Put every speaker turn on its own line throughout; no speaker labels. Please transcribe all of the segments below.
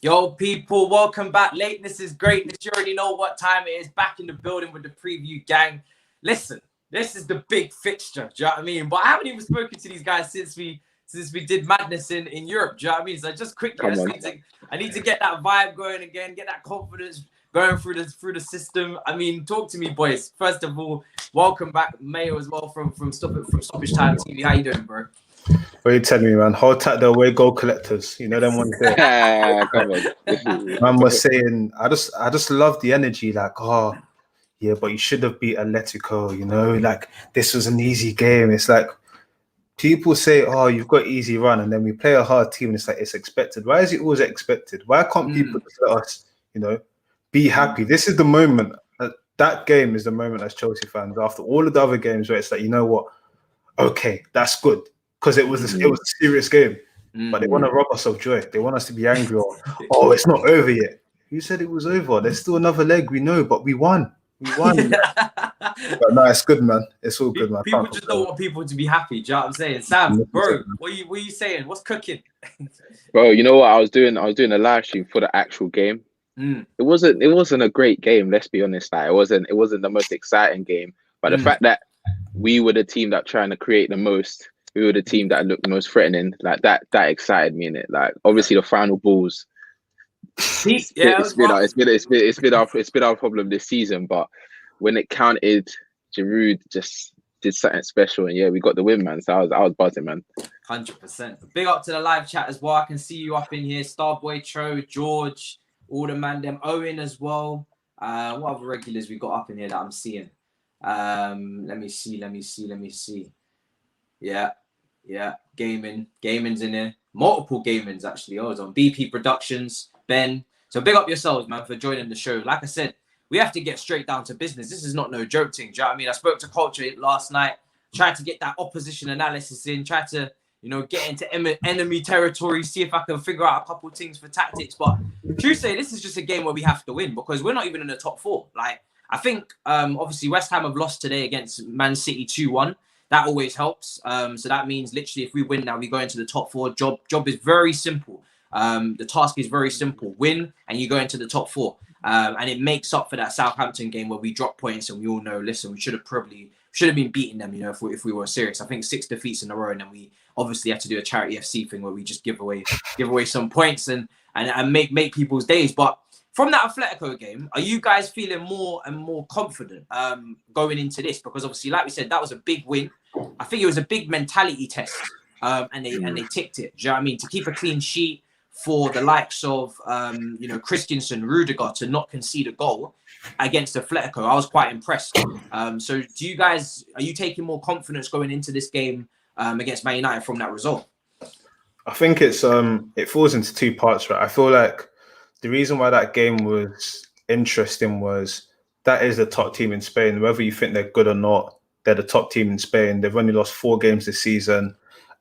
Yo, people, welcome back. Lateness is greatness. You already know what time it is. Back in the building with the preview gang. Listen, this is the big fixture. Do you know what I mean? But I haven't even spoken to these guys since we did madness in Europe. Do you know what I mean? So just quickly, I need to get that vibe going again, get that confidence going through the system. I mean, talk to me, boys. First of all, welcome back, Mayo as well from Stoppage Time TV. How you doing, bro?
What are you telling me, man? Hold tight the away goal collectors. You know them ones there.
Come on.
Man was saying, I just love the energy. Like, oh, yeah, but you should have beat Atletico. You know, like this was an easy game. It's like people say, oh, you've got easy run, and then we play a hard team, and it's like it's expected. Why is it always expected? Why can't people just let us, be happy? This is the moment. That game is the moment as Chelsea fans after all of the other games where it's like, you know what? Okay, that's good. Because it was a serious game, but they want to rob us of joy. They want us to be angry. Oh, it's not over yet. Who said it was over? There's still another leg. We know, but we won. But no, it's good, man. It's all good, man.
People just don't want people to be happy. Do you know what I'm saying, Sam? Bro, what are you saying? What's cooking?
Bro, you know what I was doing? I was doing a live stream for the actual game. It wasn't a great game. Let's be honest. Like, it wasn't the most exciting game. But the fact that we were the team that trying to create the most. We were the team that looked the most threatening. Like that excited me in it. Like obviously the final balls. It's been our problem this season. But when it counted, Giroud just did something special, and yeah, we got the win, man. So I was buzzing, man.
100%. Big up to the live chat as well. I can see you up in here. Starboy, Cho, George, all the man, them Owen as well. What other regulars we got up in here that I'm seeing? Let me see. Yeah. Gaming's in here. Multiple gamings actually. Oh, it's on BP Productions, Ben. So big up yourselves, man, for joining the show. Like I said, we have to get straight down to business. This is not no joke thing. Do you know what I mean? I spoke to Culture last night, tried to get that opposition analysis in, tried to, get into enemy territory, see if I can figure out a couple of things for tactics. But true say, this is just a game where we have to win because we're not even in the top four. Like, I think, obviously, West Ham have lost today against Man City 2-1. That always helps. So that means literally if we win now, we go into the top four. Job is very simple. The task is very simple. Win and you go into the top four. And it makes up for that Southampton game where we dropped points and we all know, listen, we should have been beating them, if we were serious. I think 6 defeats in a row, and then we obviously have to do a charity FC thing where we just give away some points and make people's days. But from that Atletico game, are you guys feeling more and more confident going into this? Because obviously, like we said, that was a big win. I think it was a big mentality test, and they ticked it. Do you know what I mean? To keep a clean sheet for the likes of Christensen, Rudiger to not concede a goal against Atletico, I was quite impressed. So, are you taking more confidence going into this game against Man United from that result?
I think it falls into two parts, right? I feel like the reason why that game was interesting was that is the top team in Spain. Whether you think they're good or not, they're the top team in Spain. They've only lost 4 games this season.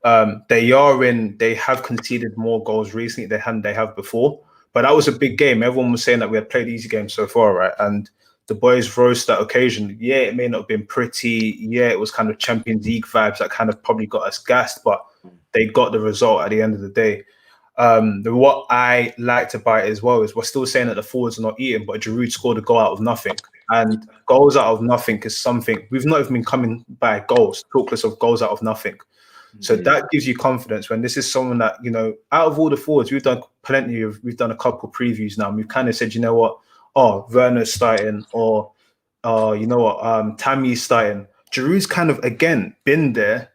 They have conceded more goals recently than they have before. But that was a big game. Everyone was saying that we had played easy games so far, right? And the boys rose to that occasion. Yeah, it may not have been pretty. Yeah, it was kind of Champions League vibes that kind of probably got us gassed, but they got the result at the end of the day. What I liked about it as well is we're still saying that the forwards are not eating, but Giroud scored a goal out of nothing. And goals out of nothing is something we've not even been coming by goals, talk less of goals out of nothing. So that gives you confidence when this is someone that, out of all the forwards, we've done a couple previews now. And we've kind of said, Werner's starting or, Tammy's starting. Giroud's kind of, again, been there,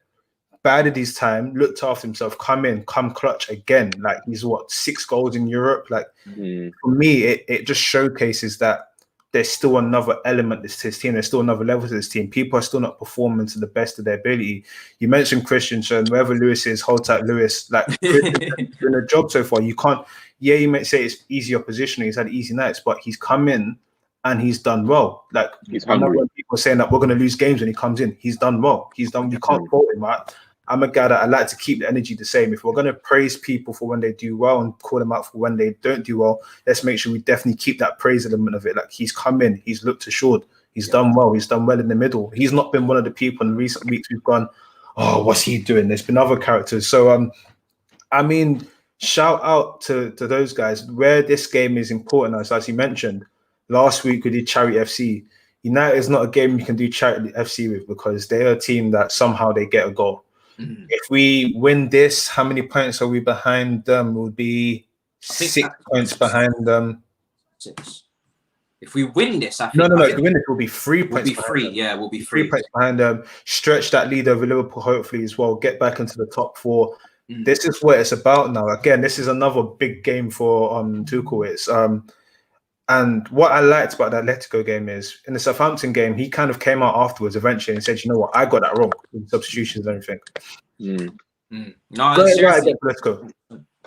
bided his time, looked after himself, come clutch again. Like he's 6 goals in Europe. Like for me, it just showcases that there's still another element to his team. There's still another level to this team. People are still not performing to the best of their ability. You mentioned Christensen, wherever Lewis is, hold tight Lewis. Like doing a job so far. You can't. Yeah, you might say it's easy opposition. He's had easy nights, but he's come in and he's done well. Like I know when people are saying that we're going to lose games when he comes in. He's done well. You can't fault him, right? I'm a guy that I like to keep the energy the same. If we're going to praise people for when they do well and call them out for when they don't do well, let's make sure we definitely keep that praise element of it. Like he's come in, he's looked assured, he's done well, he's done well in the middle. He's not been one of the people in recent weeks we've gone, oh, what's he doing? There's been other characters. So, shout out to those guys. Where this game is important, as you mentioned, last week we did Charity FC. United is not a game you can do Charity FC with because they're a team that somehow they get a goal. Mm-hmm. If we win this, how many points are we behind them? We'll be 6 points behind them.
6. If we win this, I think...
No. If we win this, we'll be 3 points behind them.
Yeah, we'll be 3
points behind them. Stretch that lead over Liverpool, hopefully, as well. Get back into the top 4. Mm. This is what it's about now. Again, this is another big game for Tuchel. It's and what I liked about that Atletico game is, in the Southampton game, he kind of came out afterwards eventually and said, you know what, I got that wrong with substitutions and everything.
No,
got it right against Atletico.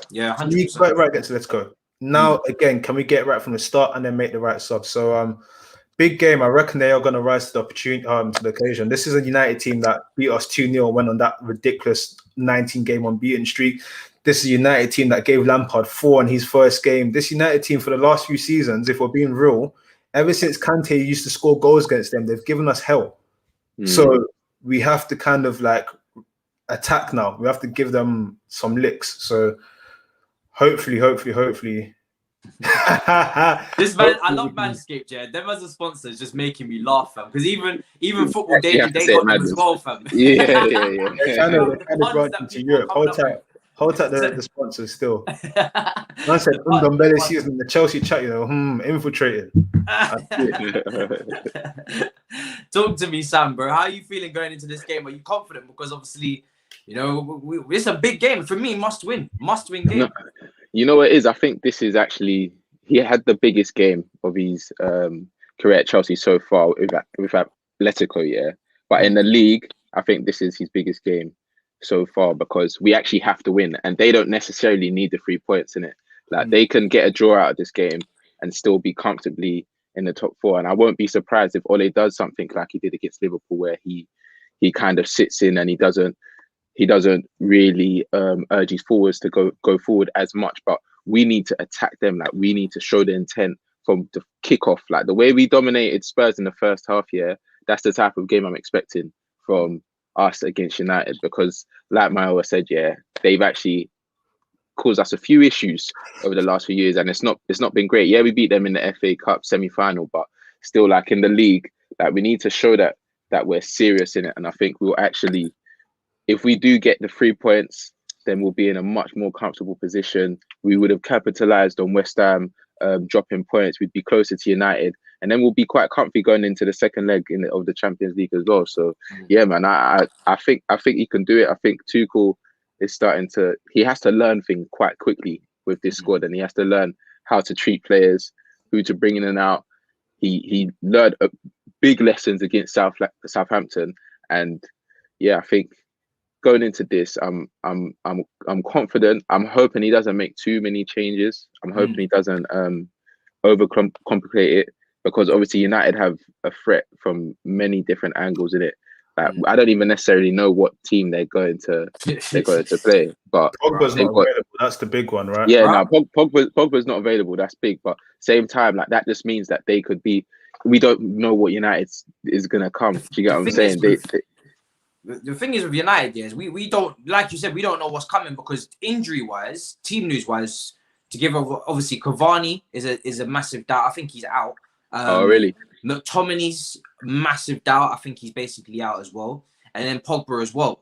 Yeah, 100%.
Got it right against Atletico. Now, again, can we get it right from the start and then make the right sub? So, big game. I reckon they are going to rise to the opportunity, to the occasion. This is a United team that beat us 2-0 and went on that ridiculous 19-game unbeaten streak. This is a United team that gave Lampard 4 in his first game. This United team for the last few seasons, if we're being real, ever since Kante used to score goals against them, they've given us hell. So we have to kind of like attack now. We have to give them some licks. So hopefully.
This man, I love Manscaped, yeah. Them as a sponsor is just making me laugh, fam. Because even Football Daily, they got them as well, fam.
Yeah. They're kind of branching to Europe. Hold tight the sponsors still. I said, Ndombele season, the Chelsea chat, infiltrated.
Talk to me, Sam, bro. How are you feeling going into this game? Are you confident? Because obviously, it's a big game. For me, must win game.
No, you know what it is? I think this is actually, he had the biggest game of his career at Chelsea so far with Atletico, yeah. But in the league, I think this is his biggest game so far because we actually have to win and they don't necessarily need the 3 points in it. Like they can get a draw out of this game and still be comfortably in the top 4. And I won't be surprised if Ole does something like he did against Liverpool where he kind of sits in and he doesn't really urge his forwards to go forward as much. But we need to attack them. Like we need to show the intent from the kickoff. Like the way we dominated Spurs in the first half, yeah, that's the type of game I'm expecting from us against United, because like Mayowa said, yeah, they've actually caused us a few issues over the last few years and it's not been great. Yeah, we beat them in the FA Cup semi-final, but still, like in the league, like we need to show that we're serious in it. And I think we'll actually, if we do get the 3 points, then we'll be in a much more comfortable position. We would have capitalized on West Ham dropping points. We'd be closer to United, and then we'll be quite comfy going into the second leg of the Champions League as well. So yeah, man, I think he can do it. I think Tuchel is he has to learn things quite quickly with this squad, and he has to learn how to treat players, who to bring in and out. He learned big lessons against Southampton, and yeah, I think going into this, I'm confident. I'm hoping he doesn't make too many changes. I'm hoping he doesn't overcomplicate it, because obviously United have a threat from many different angles in it. Like, I don't even necessarily know what team they're going to play. But
Pogba's not available. That's the big one, right?
Yeah, no, Pogba's not available. That's big. But same time, like that just means that they could be. We don't know what United is gonna come. Do you get what I'm saying?
The thing is with United, is we don't, like you said, we don't know what's coming, because injury-wise, team news-wise, to give obviously Cavani is a massive doubt. I think he's out.
Oh, really?
McTominay's massive doubt. I think he's basically out as well. And then Pogba as well.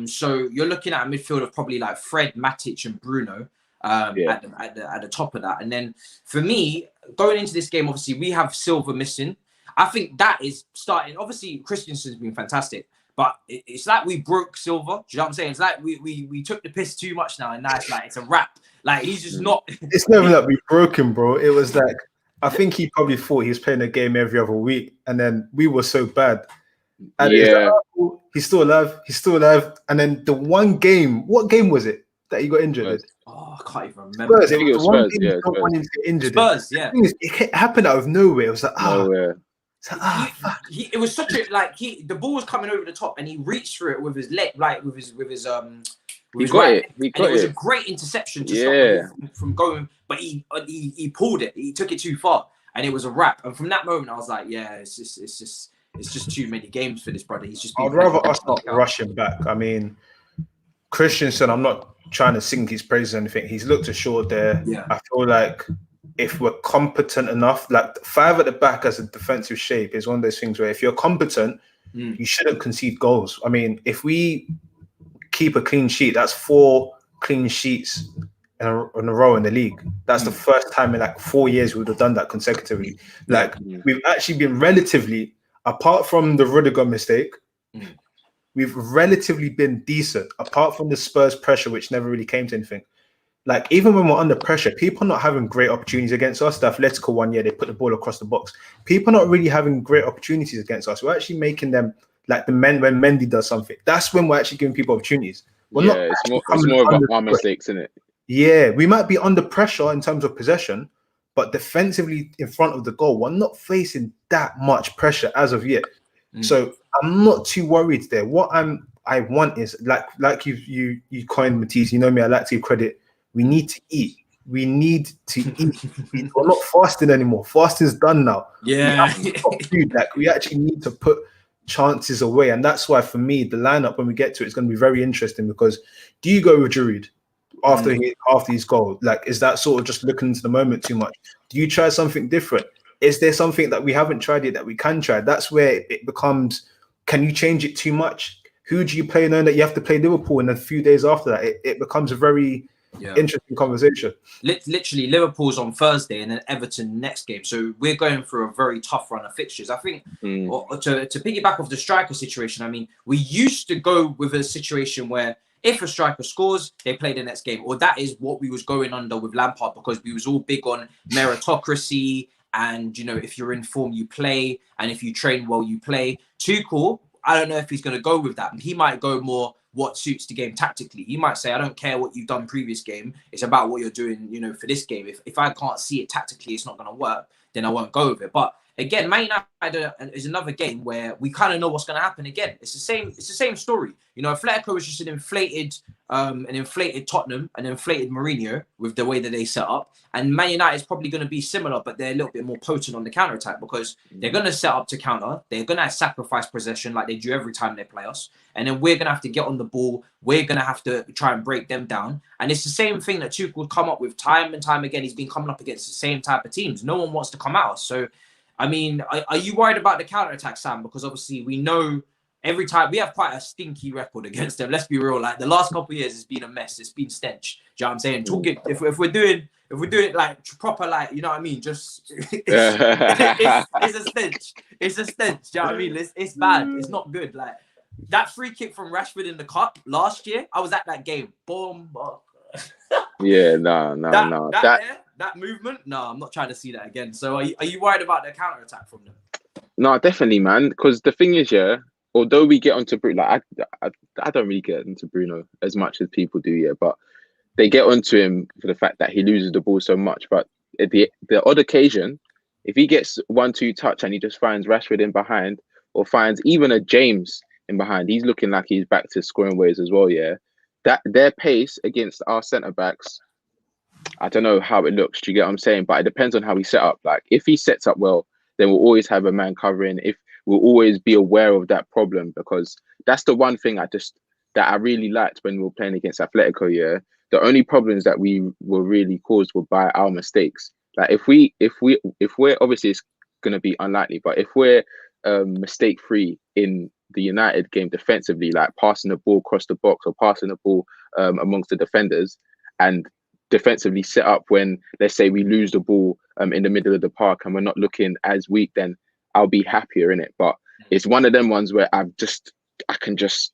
So you're looking at a midfield of probably like Fred, Matic, and Bruno at the top of that. And then for me, going into this game, obviously we have Silva missing. I think that is starting. Obviously, Christensen's been fantastic. But it's like we broke Silva. Do you know what I'm saying? It's like we took the piss too much now, and now it's like it's a wrap. Like he's just not.
It's never that we broke him, bro. It was like, I think he probably thought he was playing a game every other week, and then we were so bad. And
yeah,
like, he's still alive. He's still alive. And then the one game, what game was it that he got injured?
Oh, I can't even remember.
Spurs. It was one game he got wanting to get injured.
Spurs, yeah.
It happened out of nowhere. It was like,
nowhere.
It was such a the ball was coming over the top and he reached for it with his leg, like with his
He got it.
It was a great interception to stop him from going, but he pulled it. He took it too far, and it was a wrap. And from that moment, I was like, yeah, it's just too many games for this brother. He's just.
I'd rather us not rush him back. I mean, Christensen, I'm not trying to sing his praises or anything. He's looked assured there.
Yeah.
I feel like if we're competent enough, like 5 at the back as a defensive shape is one of those things where if you're competent, you shouldn't concede goals. I mean, if we keep a clean sheet, that's 4 clean sheets in a row in the league. That's the first time in like 4 years we would have done that consecutively. Like we've actually been relatively, apart from the Rudiger mistake, we've relatively been decent, apart from the Spurs pressure, which never really came to anything. Like, even when we're under pressure, people are not having great opportunities against us. The Atletico one year, they put the ball across the box. People are not really having great opportunities against us. We're actually making them, like when Mendy does something. That's when we're actually giving people opportunities.
It's more of our mistakes, isn't it?
Yeah, we might be under pressure in terms of possession, but defensively in front of the goal, we're not facing that much pressure as of yet. So I'm not too worried there. What I want is, like you coined, Matisse, you know me, I like to give credit. We need to eat. We need to eat. We're not fasting anymore. Fasting's done now.
Yeah.
Food. Like, we actually need to put chances away. And that's why, for me, the lineup, when we get to it, is going to be very interesting, because do you go with Giroud after his goal? Like, is that sort of just looking into the moment too much? Do you try something different? Is there something that we haven't tried yet that we can try? That's where it becomes, can you change it too much? Who do you play knowing that you have to play Liverpool in a few days after that? It becomes a very interesting conversation.
Literally, Liverpool's on Thursday and then Everton next game. So we're going through a very tough run of fixtures. I think to piggyback off the striker situation, I mean, we used to go with a situation where if a striker scores, they play the next game. Or that is what we was going under with Lampard, because we was all big on meritocracy. And, you know, if you're in form, you play. And if you train well, you play. Tuchel, I don't know if he's going to go with that. He might go more what suits the game tactically. He might say, I don't care what you've done previous game. It's about what you're doing, you know, for this game. If I can't see it tactically, it's not going to work, then I won't go with it. But again, Man United is another game where we kind of know what's going to happen again. It's the same story. You know, Atletico was just an inflated Tottenham, an inflated Mourinho with the way that they set up. And Man United is probably going to be similar, but they're a little bit more potent on the counter-attack, because they're going to set up to counter. They're going to sacrifice possession like they do every time they play us. And then we're going to have to get on the ball. We're going to have to try and break them down. And it's the same thing that Tuchel will come up with time and time again. He's been coming up against the same type of teams. No one wants to come out. So, I mean, are you worried about the counter-attack, Sam? Because obviously we know every time we have quite a stinky record against them. Let's be real. Like, the last couple of years, it's been a mess. It's been stench. Do you know what I'm saying? Talking, if we're doing it like proper, like, you know what I mean? Just it's a stench. It's a stench. Do you know what I mean? It's bad. It's not good. Like, that free kick from Rashford in the cup last year, I was at that game. Boom. That movement, no, I'm not trying to see that again. So are you worried about the counter attack from them?
No, definitely, man. Because the thing is, although we get onto Bruno, like, I don't really get into Bruno as much as people do, but they get onto him for the fact that he loses the ball so much. But at the odd occasion, if he gets 1-2 touch and he just finds Rashford in behind, or finds even a James in behind, he's looking like he's back to scoring ways as well. That their pace against our centre backs, I don't know how it looks. Do you get what I'm saying? But it depends on how he set up. Like, if he sets up well, then we'll always have a man covering. If we'll always be aware of that problem, because that's the one thing that I really liked when we were playing against Atletico. The only problems that we were really caused were by our mistakes. Like, if we're obviously, it's gonna be unlikely, but if we're mistake free in the United game defensively, like passing the ball across the box or passing the ball amongst the defenders, and defensively set up when, let's say, we lose the ball in the middle of the park and we're not looking as weak, then I'll be happier in it. But it's one of them ones where I can just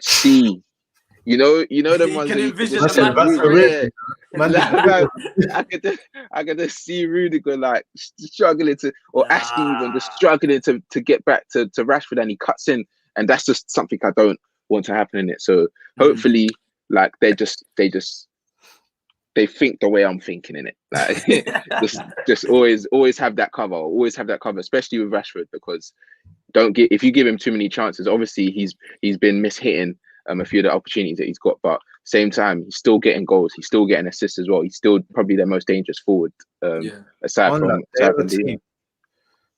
see, you know them ones. I could just see Rudiger like struggling to, or Ashley even just struggling to get back to Rashford, and he cuts in, and that's just something I don't want to happen in it. So hopefully, like, they think the way I'm thinking in it. Like, just always have that cover, especially with Rashford, because if you give him too many chances, obviously he's been mishitting a few of the opportunities that he's got, but same time he's still getting goals, he's still getting assists as well. He's still probably their most dangerous forward. Aside from
they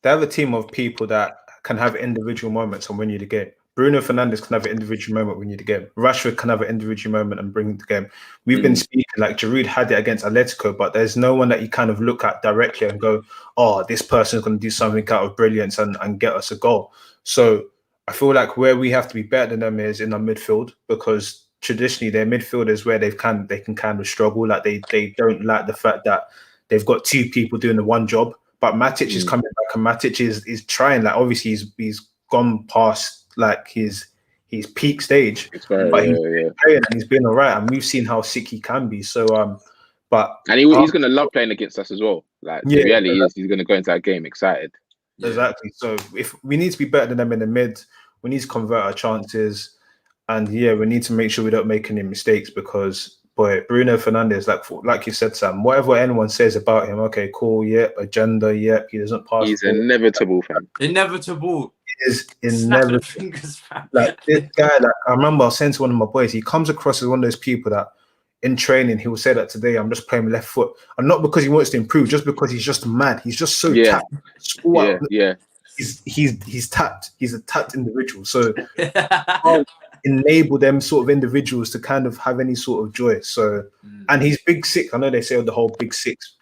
have a team of people that can have individual moments and win you the game. Bruno Fernandes can have an individual moment when you need the game. Rashford can have an individual moment and bring the game. We've been speaking, like Giroud had it against Atletico, but there's no one that you kind of look at directly and go, oh, this person's going to do something out of brilliance and get us a goal. So I feel like where we have to be better than them is in our midfield, because traditionally their midfielders where they can kind of struggle. Like they don't like the fact that they've got two people doing the one job. But Matic is coming back, and Matic is trying. Like obviously he's gone past like his peak stage, but he's playing and he's been all right, and we've seen how sick he can be. So
he's gonna love playing against us as well. Like the reality is he's gonna go into that game excited.
Exactly. So if we need to be better than them in the mid, we need to convert our chances, and we need to make sure we don't make any mistakes, because Bruno Fernandes, like you said, Sam, whatever anyone says about him, okay, cool, agenda, he doesn't pass.
He's inevitable, fam.
Inevitable.
He is inevitable. Like this guy, I remember I was saying to one of my boys, he comes across as one of those people that in training he will say that today I'm just playing left foot, and not because he wants to improve, just because he's just mad. He's just so tapped. He's tapped. He's a tapped individual. So I'll enable them sort of individuals to kind of have any sort of joy. So and he's big six. I know they say the whole big six.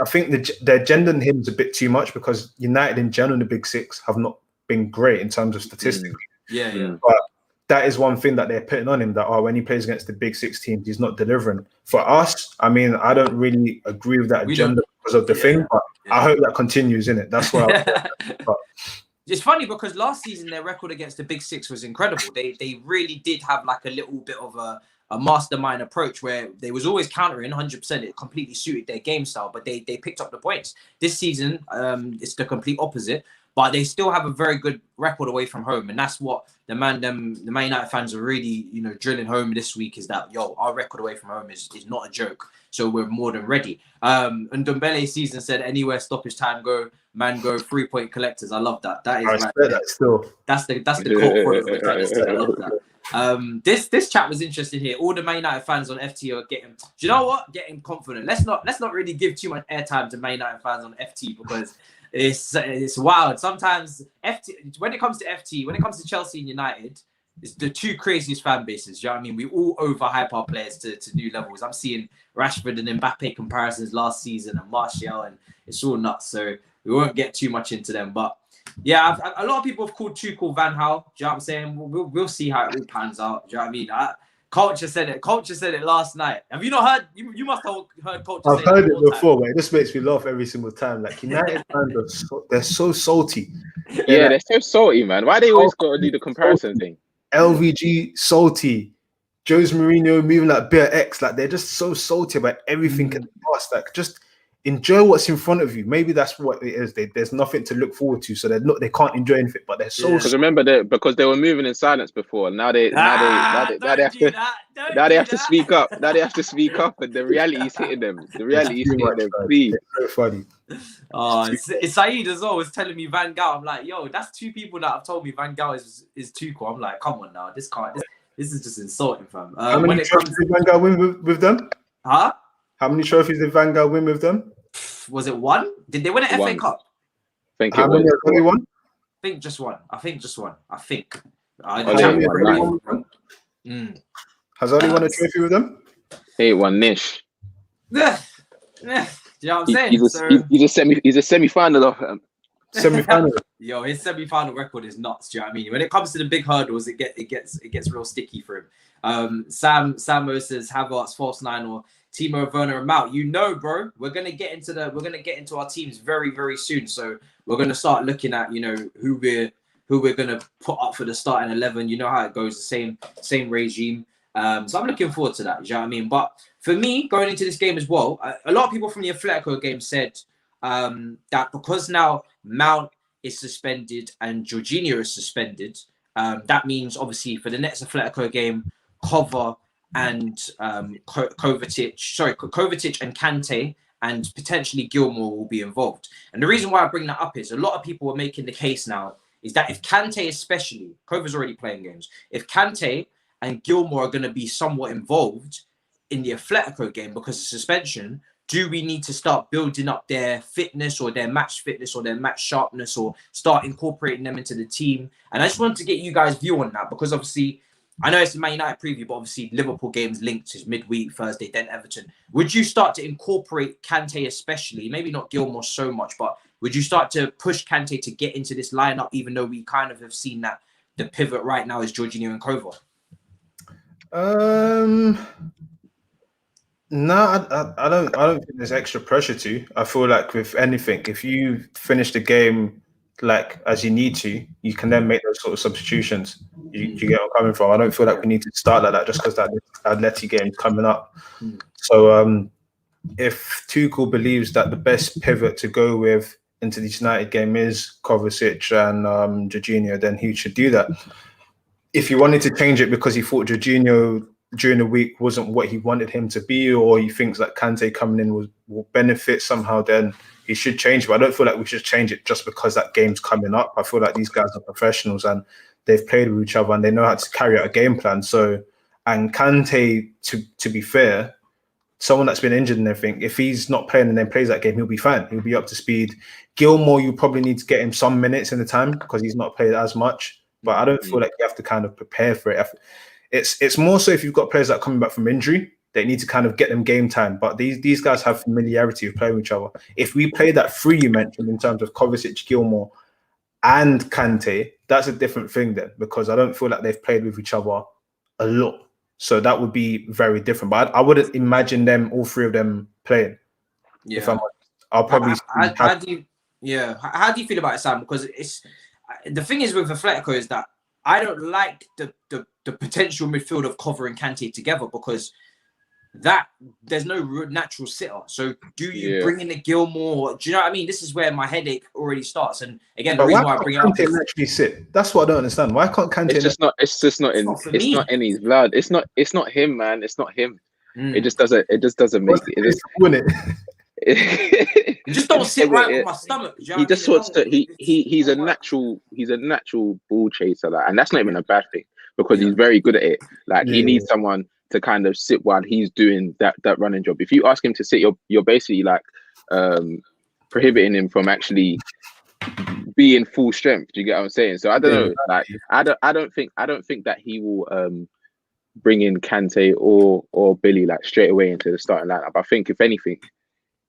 I think the agenda in him is a bit too much, because United in general, the big six, have not been great in terms of statistics. But that is one thing that they're putting on him, that when he plays against the big six teams, he's not delivering. For us, I mean, I don't really agree with that agenda because of the thing, but I hope that continues, in it. That's why.
It's funny because last season their record against the big six was incredible. They really did have like a little bit of a mastermind approach where they was always countering 100%. It completely suited their game style, but they picked up the points. This season, it's the complete opposite, but they still have a very good record away from home, and that's what the Man United fans are really, drilling home this week, is that our record away from home is not a joke. So we're more than ready. And Ndombele season said, anywhere stoppage time go, man go, 3-point collectors. I love that. That is that's the quote for it. I love that. This chat was interesting here. All the Man United fans on FT are getting, do you know what? Getting confident. Let's not really give too much airtime to Man United fans on FT, because it's wild. Sometimes when it comes to Chelsea and United, it's the two craziest fan bases. You know what I mean? We all overhype our players to new levels. I'm seeing Rashford and Mbappe comparisons last season, and Martial, and it's all nuts. So we won't get too much into them. But yeah, a lot of people have called Tuchel Van Gaal. Do you know what I'm saying? We'll see how it all pans out. Do you know what I mean? Culture said it last night. Have you not heard? You must have heard Culture.
I've heard it before, but it just makes me laugh every single time. Like United fans they're so salty.
They're so salty, man. Why they always got to do the comparison thing?
LVG salty, Jose Mourinho moving like Beer X, like they're just so salty about everything in the past. Like just enjoy what's in front of you. Maybe that's what it is. There's nothing to look forward to, so they can't enjoy anything. But they're so.
Because remember because they were moving in silence before. Now they have to speak up. Now they have to speak up, and the reality is hitting them. The reality is hitting them. Please.
It's so funny.
It's Saeed as well was telling me Van Gaal. I'm like, yo, that's two people that have told me Van Gaal is too cool. I'm like, come on now, this is just insulting, fam.
How many trophies did Van Gaal win with them?
Huh?
How many trophies did Van Gaal win with them?
Was it one? Did they win an FA Cup?
How many has only one?
I think just one. I think.
Has only won a trophy with them?
Hey, one niche.
Yeah. You know what I'm saying?
He's a semi-final of him.
Semi-final.
Yo, his semi-final record is nuts. Do you know what I mean? When it comes to the big hurdles, it gets real sticky for him. Samo says Havertz, false nine, or Timo Werner and Mount. Bro, we're gonna get into our teams very, very soon. So we're gonna start looking at who we're gonna put up for the starting 11. You know how it goes, the same regime. So I'm looking forward to that. Do you know what I mean? But for me, going into this game as well, a lot of people from the Atletico game said that because now Mount is suspended and Jorginho is suspended, that means obviously for the next Atletico game, Kovacic and Kovacic and Kante and potentially Gilmour will be involved. And the reason why I bring that up is a lot of people are making the case now is that if Kante especially, Kova's already playing games, if Kante and Gilmour are going to be somewhat involved in the Atletico game because of suspension, do we need to start building up their fitness or their match fitness or their match sharpness or start incorporating them into the team? And I just wanted to get you guys' view on that, because obviously, I know it's a Man United preview, but obviously Liverpool games linked is midweek, Thursday, then Everton. Would you start to incorporate Kante especially, maybe not Gilmore so much, but would you start to push Kante to get into this lineup, even though we kind of have seen that the pivot right now is Jorginho and Kovar?
No, I don't think there's extra pressure to. I feel like with anything, if you finish the game like as you need to, you can then make those sort of substitutions. You get where I'm coming from. I don't feel like we need to start like that just because that Atleti game is coming up. So if Tuchel believes that the best pivot to go with into this United game is Kovacic and Jorginho, then he should do that. If he wanted to change it because he thought Jorginho during the week wasn't what he wanted him to be, or he thinks that Kante coming in will benefit somehow, then he should change it. But I don't feel like we should change it just because that game's coming up. I feel like these guys are professionals and they've played with each other and they know how to carry out a game plan. So, and Kante, to be fair, someone that's been injured and everything, if he's not playing and then plays that game, he'll be fine. He'll be up to speed. Gilmore, you probably need to get him some minutes in the time because he's not played as much. But I don't feel like you have to kind of prepare for it. It's more so if you've got players that are coming back from injury, they need to kind of get them game time. But these guys have familiarity with playing with each other. If we play that three you mentioned in terms of Kovacic, Gilmore, and Kante, that's a different thing then, because I don't feel like they've played with each other a lot. So that would be very different. But I wouldn't imagine them, all three of them, playing.
Yeah.
If I'll probably.
How do you feel about it, Sam? Because it's the thing is with Atletico is that I don't like the potential midfield of Kovar and Kante together, because that there's no natural sitter. So do you bring in the Gilmore? Do you know what I mean? This is where my headache already starts. And again, the reason why I bring it up is
actually sit. That's what I don't understand. Why can't Kante?
It's just not in his blood. It's not him, man. It's not him. It just doesn't make it. It just
don't sit right with my stomach.
He just wants to. He's a natural ball chaser, like, and that's not even a bad thing because he's very good at it. Like he needs someone to kind of sit while he's doing that running job. If you ask him to sit, you're basically like prohibiting him from actually being full strength. Do you get what I'm saying? So I don't know. Like I don't think that he will bring in Kante or Billy like straight away into the starting lineup. I think if anything,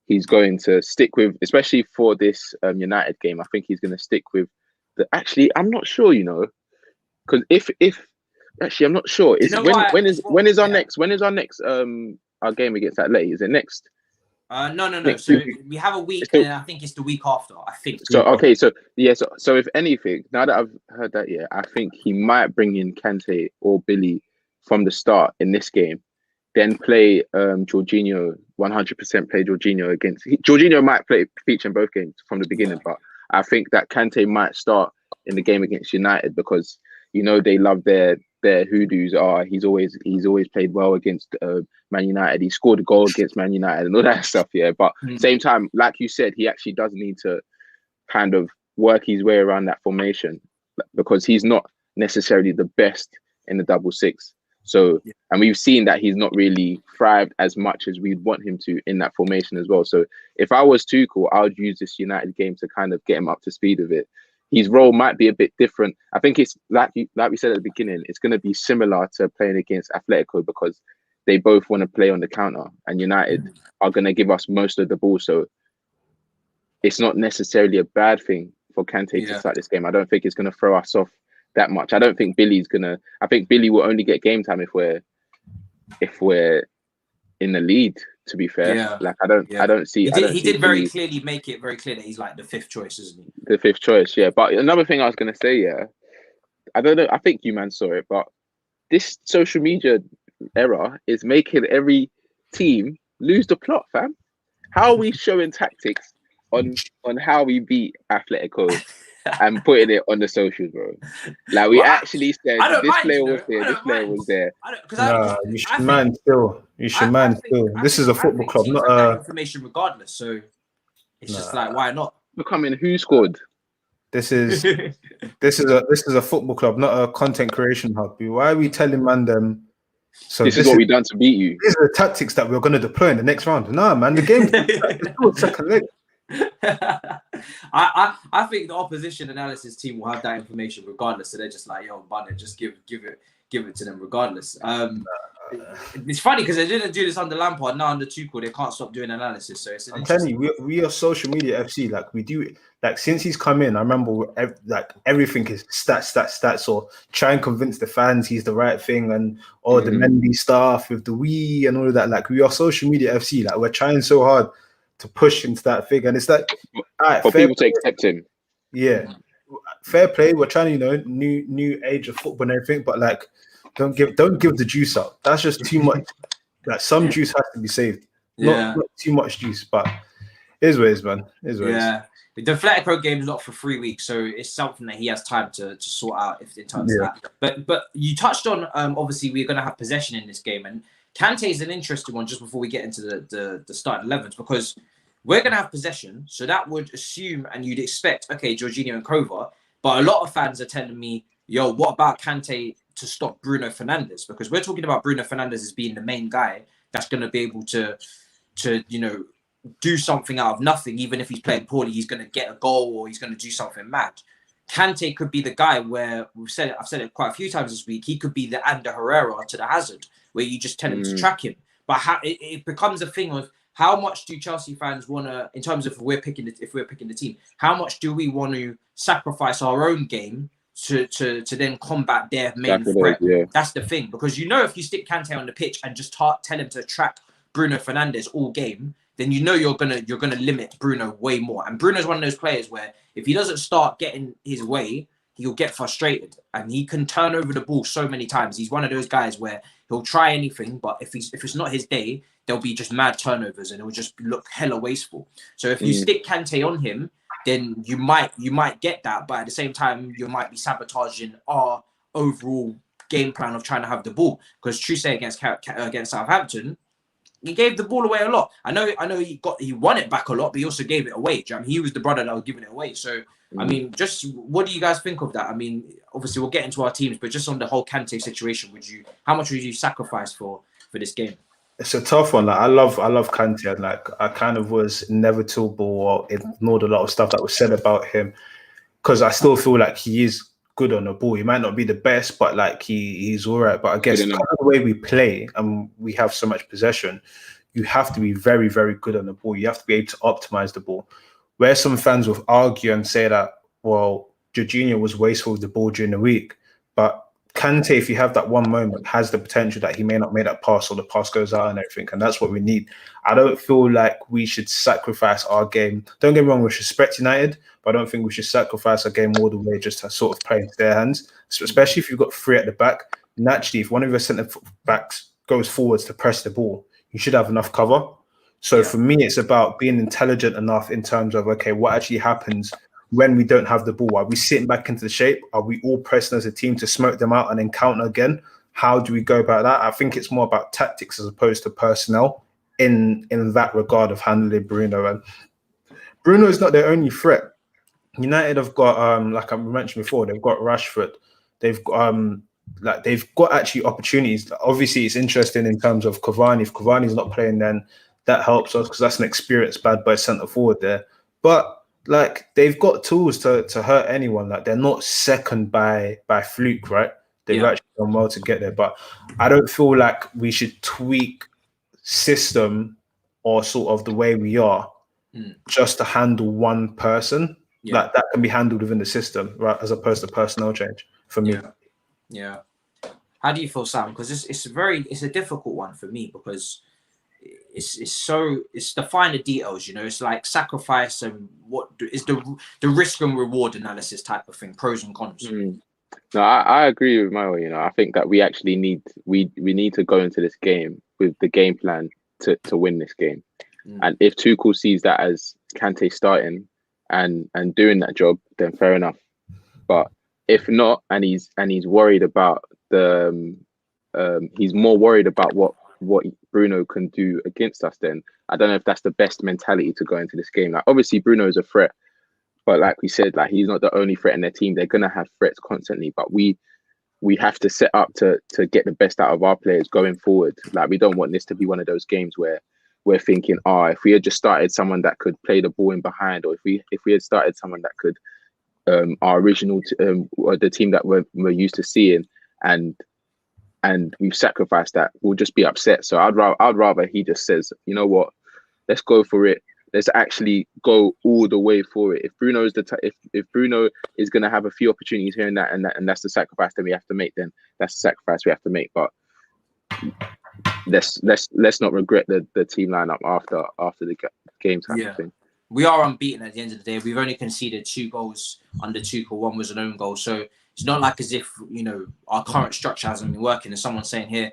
he's going to stick with, especially for this United game, I think he's going to stick with actually, I'm not sure, because if actually, I'm not sure. When is our next our game against Atleti? Is it next?
No. So we have a week, and I think it's the week after. I think.
So okay, so if anything, now that I've heard that, I think he might bring in Kante or Billy from the start in this game, then play Jorginho 100%. Play Jorginho against Jorginho might feature in both games from the beginning, but I think that Kante might start in the game against United because they love their hoodoos. He's always played well against Man United. He scored a goal against Man United and all that stuff. Yeah, but same time, like you said, he actually does need to kind of work his way around that formation because he's not necessarily the best in the double six. So, and we've seen that he's not really thrived as much as we'd want him to in that formation as well. So if I was Tuchel, I would use this United game to kind of get him up to speed with it. His role might be a bit different. I think it's like we said at the beginning, it's going to be similar to playing against Atletico because they both want to play on the counter and United are going to give us most of the ball. So it's not necessarily a bad thing for Kante to start this game. I don't think it's going to throw us off that much. I don't think Billy's gonna. I think Billy will only get game time if we're in the lead. To be fair, like I don't see.
He did very clearly make it very clear that he's like the fifth choice, isn't he?
The fifth choice, yeah. But another thing I was gonna say, I don't know. I think you man saw it, but this social media era is making every team lose the plot, fam. How are we showing tactics on how we beat Atletico? And putting it on the socials, bro. Like we actually said, this player was there, this player was there.
You should mind still. This is a football club, not a
information regardless. So it's just like, why not?
Becoming who scored?
This is a football club, not a content creation hub. Why are we telling man them So
this is what we done to beat you.
These are the tactics that we're going to deploy in the next round. No, man, the game's still second leg.
I think the opposition analysis team will have that information regardless. So they're just like, yo, Bunny, just give it to them regardless. It's funny because they didn't do this under Lampard. Now under Tuchel, they can't stop doing analysis. So I'm
telling you, we are social media FC. Like we do, like since he's come in, I remember like everything is stats, or try and convince the fans he's the right thing, and the Mendy stuff with the we and all of that. Like we are social media FC. Like we're trying so hard to push into that thing, and it's like
for people to accept him.
Yeah, fair play. We're trying to, new age of football and everything, but like. Don't give the juice out. That's just too much. Like some juice has to be saved. Not too much juice, but it is what it is, man. It is what it is.
The Atletico game is not for 3 weeks, so it's something that he has time to sort out in terms of that. But you touched on obviously we're going to have possession in this game, and Kante is an interesting one. Just before we get into the starting 11s, because we're going to have possession, so that would assume and you'd expect Jorginho and Kova, but a lot of fans are telling me, yo, what about Kante to stop Bruno Fernandes? Because we're talking about Bruno Fernandes as being the main guy that's going to be able to do something out of nothing. Even if he's playing poorly, he's going to get a goal or he's going to do something mad. Kante could be the guy where I've said it quite a few times this week. He could be the Ander Herrera to the Hazard, where you just tell him to track him. But it becomes a thing of how much do Chelsea fans want to, in terms of if we're picking the team, how much do we want to sacrifice our own game to then combat their main threat? That's the thing, because if you stick Kante on the pitch and just tell him to track Bruno Fernandes all game, then you're gonna limit Bruno way more. And Bruno's one of those players where if he doesn't start getting his way, he'll get frustrated and he can turn over the ball so many times. He's one of those guys where he'll try anything, but if it's not his day, there'll be just mad turnovers and it'll just look hella wasteful. So if you stick Kante on him, then you might get that, but at the same time, you might be sabotaging our overall game plan of trying to have the ball. Because Trusset against Southampton, he gave the ball away a lot. I know he won it back a lot, but he also gave it away. He was the brother that was giving it away. So I mean, just what do you guys think of that? I mean, obviously we'll get into our teams, but just on the whole Kante situation, how much would you sacrifice for this game?
It's a tough one. Like I love Kante, and like I kind of was inevitable or ignored a lot of stuff that was said about him because I still feel like he is good on the ball. He might not be the best, but like he's all right. But I guess kind of the way we play and we have so much possession, you have to be very, very good on the ball. You have to be able to optimize the ball. Where some fans will argue and say that, well, Jorginho was wasteful with the ball during the week, but Kante, if you have that one moment, has the potential that he may not make that pass or the pass goes out and everything, and that's what we need. I don't feel like we should sacrifice our game. Don't get me wrong, we should respect United, but I don't think we should sacrifice our game all the way just to sort of play into their hands, so especially if you've got three at the back. Naturally, if one of your centre backs goes forwards to press the ball, you should have enough cover. So for me, it's about being intelligent enough in terms of, okay, what actually happens when we don't have the ball? Are we sitting back into the shape? Are we all pressing as a team to smoke them out and then counter again? How do we go about that? I think it's more about tactics as opposed to personnel in that regard of handling Bruno. And Bruno is not their only threat. United have got, like I mentioned before, they've got Rashford. They've got actually opportunities. Obviously, it's interesting in terms of Cavani. If Cavani's not playing, then that helps us because that's an experienced bad boy centre forward there. But like they've got tools to hurt anyone. Like they're not second by fluke, right? They've actually done well to get there. But I don't feel like we should tweak system or sort of the way we are just to handle one person. Like that can be handled within the system, right? As opposed to personnel change for me.
Yeah. How do you feel, Sam? Because it's a difficult one for me because it's the finer details, it's like sacrifice and what is the risk and reward analysis type of thing, pros and cons.
No, I agree with Mayowa. I think that we actually need to go into this game with the game plan to win this game. And if Tuchel sees that as Kante starting and doing that job, then fair enough. But if not, and he's worried about he's more worried about what Bruno can do against us, then I don't know if that's the best mentality to go into this game. Like obviously Bruno is a threat, but like we said, like he's not the only threat in their team. They're gonna have threats constantly, but we we have to set up to get the best out of our players going forward. Like, we don't want this to be one of those games where we're thinking, if we had just started someone that could play the ball in behind, or if we had started someone that could our original or the team that we're used to seeing, and we've sacrificed that, we'll just be upset. So I'd rather he just says, you know what, let's go for it. Let's actually go all the way for it. If Bruno is if Bruno is going to have a few opportunities here and that, and that's the sacrifice that we have to make, then that's the sacrifice we have to make. But let's not regret the team lineup after the game type of thing.
We are unbeaten at the end of the day. We've only conceded 2 goals under Tuchel. 1 was an own goal. So it's not like as if, our current structure hasn't been working. And someone's saying here,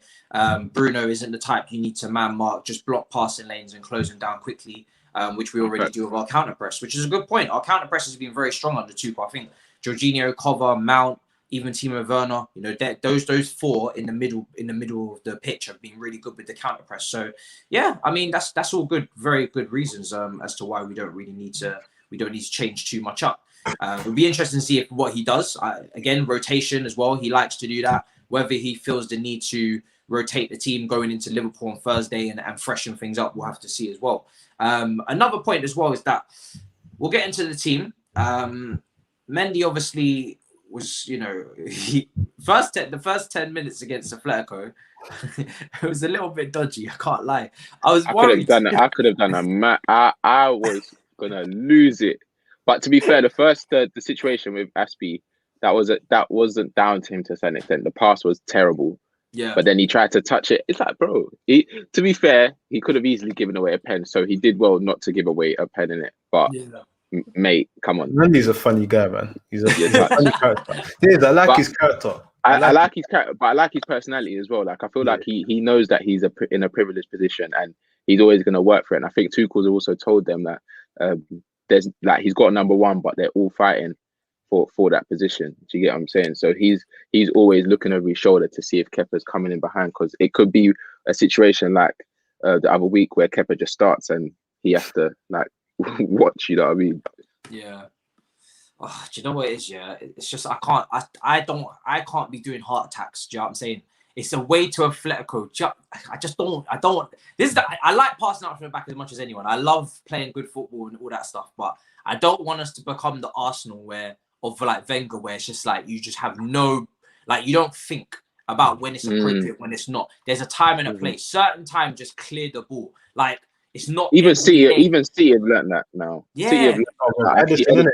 Bruno isn't the type you need to man mark, just block passing lanes and close them down quickly, which we already do with our counter press, which is a good point. Our counter press has been very strong under Tuchel. I think Jorginho, Cover, Mount, even Timo Werner, those 4 in the middle of the pitch have been really good with the counter press. So yeah, I mean that's all good, very good reasons as to why we don't need to change too much up. It'll be interesting to see what he does. Again, rotation as well. He likes to do that. Whether he feels the need to rotate the team going into Liverpool on Thursday and freshen things up, we'll have to see as well. Another point as well is that we'll get into the team. Mendy obviously was, the first 10 minutes against Atletico, it was a little bit dodgy. I can't lie. I was worried.
I could have done I was gonna lose it. But to be fair, the situation with Aspie, that wasn't down to him to a certain extent. The pass was terrible.
Yeah.
But then he tried to touch it. It's like, bro, to be fair, he could have easily given away a pen. So he did well not to give away a pen in it. But mate, come on.
Mendy's a funny guy, man. He's a funny character. I like his character.
I like his character, but I like his personality as well. Like, I feel like he knows that he's in a privileged position, and he's always going to work for it. And I think Tuchel's also told them that there's like, he's got number 1, but they're all fighting for that position. Do you get what I'm saying? So he's always looking over his shoulder to see if Kepa's coming in behind, because it could be a situation like the other week where Kepa just starts and he has to like watch. You know what I mean?
Yeah. Oh, do you know what it is? Yeah, it's just I can't be doing heart attacks. Do you know what I'm saying? It's a way to Atletico. I don't. I like passing out from the back as much as anyone. I love playing good football and all that stuff, but I don't want us to become the Arsenal of like Wenger, where it's just like you just have no, like, you don't think about when it's appropriate, when it's not. There's a time and a place. Certain time, just clear the ball. Like, it's not
even City have learned that now.
Yeah,
City have learned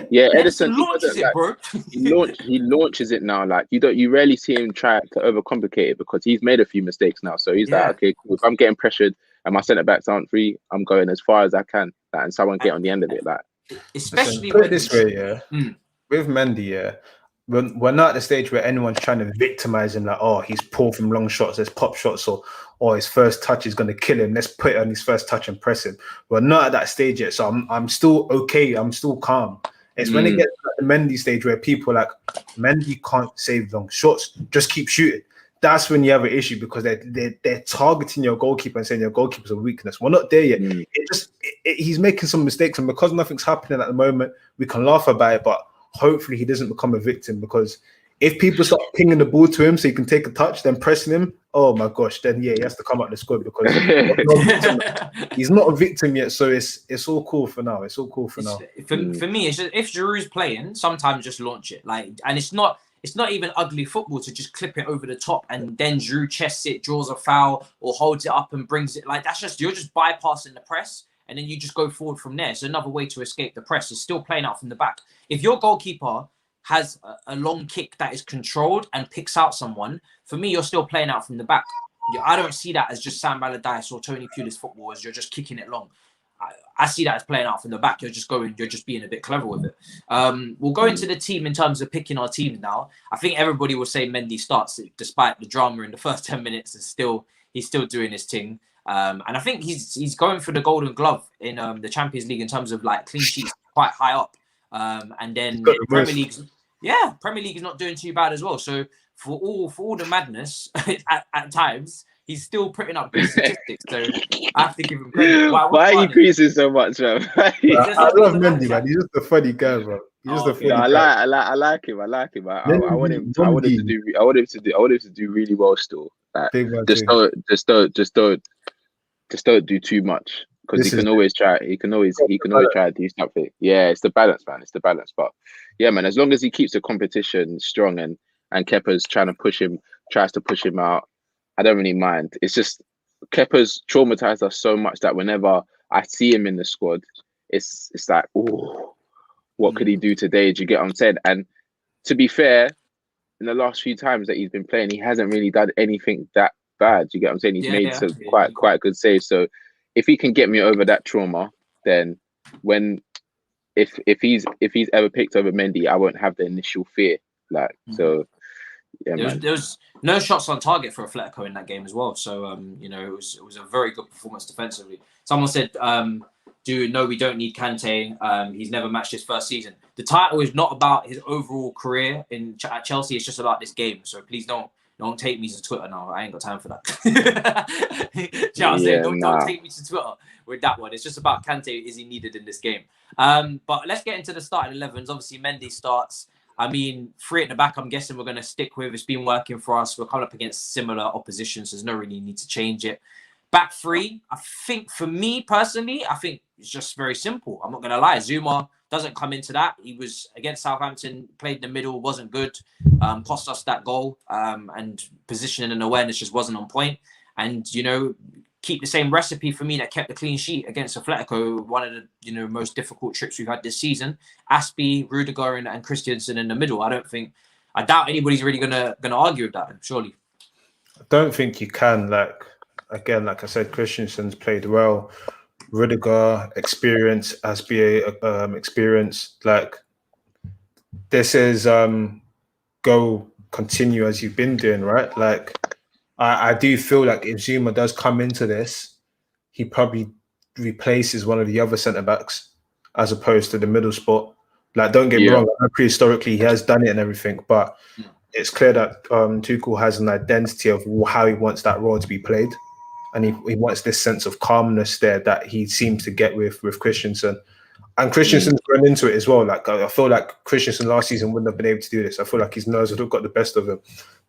that. Edison
launches it, bro.
he launches it now. Like, you rarely see him try to overcomplicate it, because he's made a few mistakes now. So he's like, okay, cool. If I'm getting pressured and my centre backs aren't free, I'm going as far as I can, like, and someone get on the end of it. Like,
especially
put it this way, with Mendy, we're not at the stage where anyone's trying to victimize him, like, oh, he's poor from long shots, there's pop shots, or his first touch is going to kill him, let's put it on his first touch and press him. We're not at that stage yet, so I'm still okay, I'm still calm. It's when it gets to the Mendy stage where people are like, Mendy can't save long shots, just keep shooting. That's when you have an issue, because they're targeting your goalkeeper and saying your goalkeeper's a weakness. We're not there yet. He's making some mistakes, and because nothing's happening at the moment, we can laugh about it, but hopefully he doesn't become a victim, because if people start pinging the ball to him so he can take a touch, then pressing him, oh my gosh, then he has to come out the squad, because he's not a victim yet. So it's all cool for now. It's all cool for now.
For me, it's just, if Giroud's playing, sometimes just launch it. Like, and it's not even ugly football to just clip it over the top and then Giroud chests it, draws a foul, or holds it up and brings it. Like, you're just bypassing the press, and then you just go forward from there. So another way to escape the press is still playing out from the back. If your goalkeeper has a long kick that is controlled and picks out someone, for me, you're still playing out from the back. I don't see that as just Sam Allardyce or Tony Pulis football, as you're just kicking it long. I see that as playing out from the back. You're just being a bit clever with it. We'll go into the team in terms of picking our teams now. I think everybody will say Mendy starts, despite the drama in the first 10 minutes, and he's still doing his thing. And I think he's going for the Golden Glove in the Champions League in terms of like clean sheets, quite high up. And then Premier League is not doing too bad as well. So for all the madness at times, he's still putting up good statistics. So I have to give him credit.
Why are you increasing so much, man?
I love Mendy, man. He's just a funny guy, bro. He's
Oh,
the
okay.
No,
funny
I
guy.
like him. I like him. I
Mendy,
want him. I want him to
Mendy,
do. I want him to do. I want him to do. I want him to do really well still. Like,
big man
just
thing.
don't do too much because he
This is
can always try. He can always try to do something. Yeah, it's the balance, man. It's the balance. But yeah, man. As long as he keeps the competition strong and Kepa's tries to push him out, I don't really mind. It's just Kepa's traumatized us so much that whenever I see him in the squad, it's like, oh, what could he do today? Do you get what I'm saying? And to be fair, in the last few times that he's been playing, he hasn't really done anything that bad. Do you get what I'm saying? He's made some quite good saves. So if he can get me over that trauma, then if he's ever picked over Mendy, I won't have the initial fear. Like so, yeah,
there was no shots on target for Atletico in that game as well. So it was a very good performance defensively. Someone said, we don't need Kante. He's never matched his first season. The title is not about his overall career at Chelsea. It's just about this game. So please don't take me to Twitter now. I ain't got time for that. Do you know what I'm saying? Don't take me to Twitter with that one. It's just about Kante. Is he needed in this game? But let's get into the starting 11s. Obviously, Mendy starts. I mean, 3 at the back, I'm guessing we're going to stick with. It's been working for us. We're coming up against similar opposition, so there's no really need to change it. Back 3, I think for me personally, I think it's just very simple. I'm not going to lie. Zuma doesn't come into that. He was against Southampton, played in the middle, wasn't good, cost us that goal, and positioning and awareness just wasn't on point. And, keep the same recipe for me that kept the clean sheet against Atletico, one of the most difficult trips we've had this season. Aspie, Rudiger, and Christensen in the middle. I doubt anybody's really gonna argue with that, surely.
I don't think you can. Like I said, Christensen's played well. Rudiger, experience, Aspie, experience. Like, this is go continue as you've been doing, right? Like, I do feel like if Zuma does come into this, he probably replaces one of the other centre-backs as opposed to the middle spot. Like, don't get me wrong, prehistorically he has done it and everything, but it's clear that Tuchel has an identity of how he wants that role to be played, and he wants this sense of calmness there that he seems to get with Christensen. And Christensen's run into it as well. Like, I feel like Christensen last season wouldn't have been able to do this. I feel like his nerves would have got the best of him.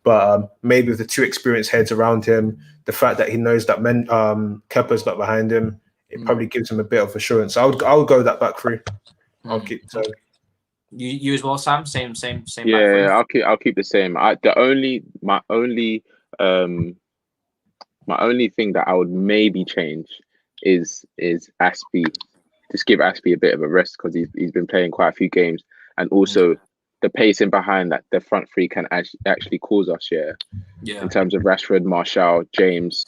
But maybe with the 2 experienced heads around him, the fact that he knows that Kepa's not behind him, it probably gives him a bit of assurance. I would go that back 3. I'll keep so.
You as well, Sam? Same.
Yeah, I'll keep the same. My only thing that I would maybe change is Aspie. Just give Aspie a bit of a rest because he's been playing quite a few games, and also the pacing behind that the front 3 can actually cause us. In terms of Rashford, Martial, James,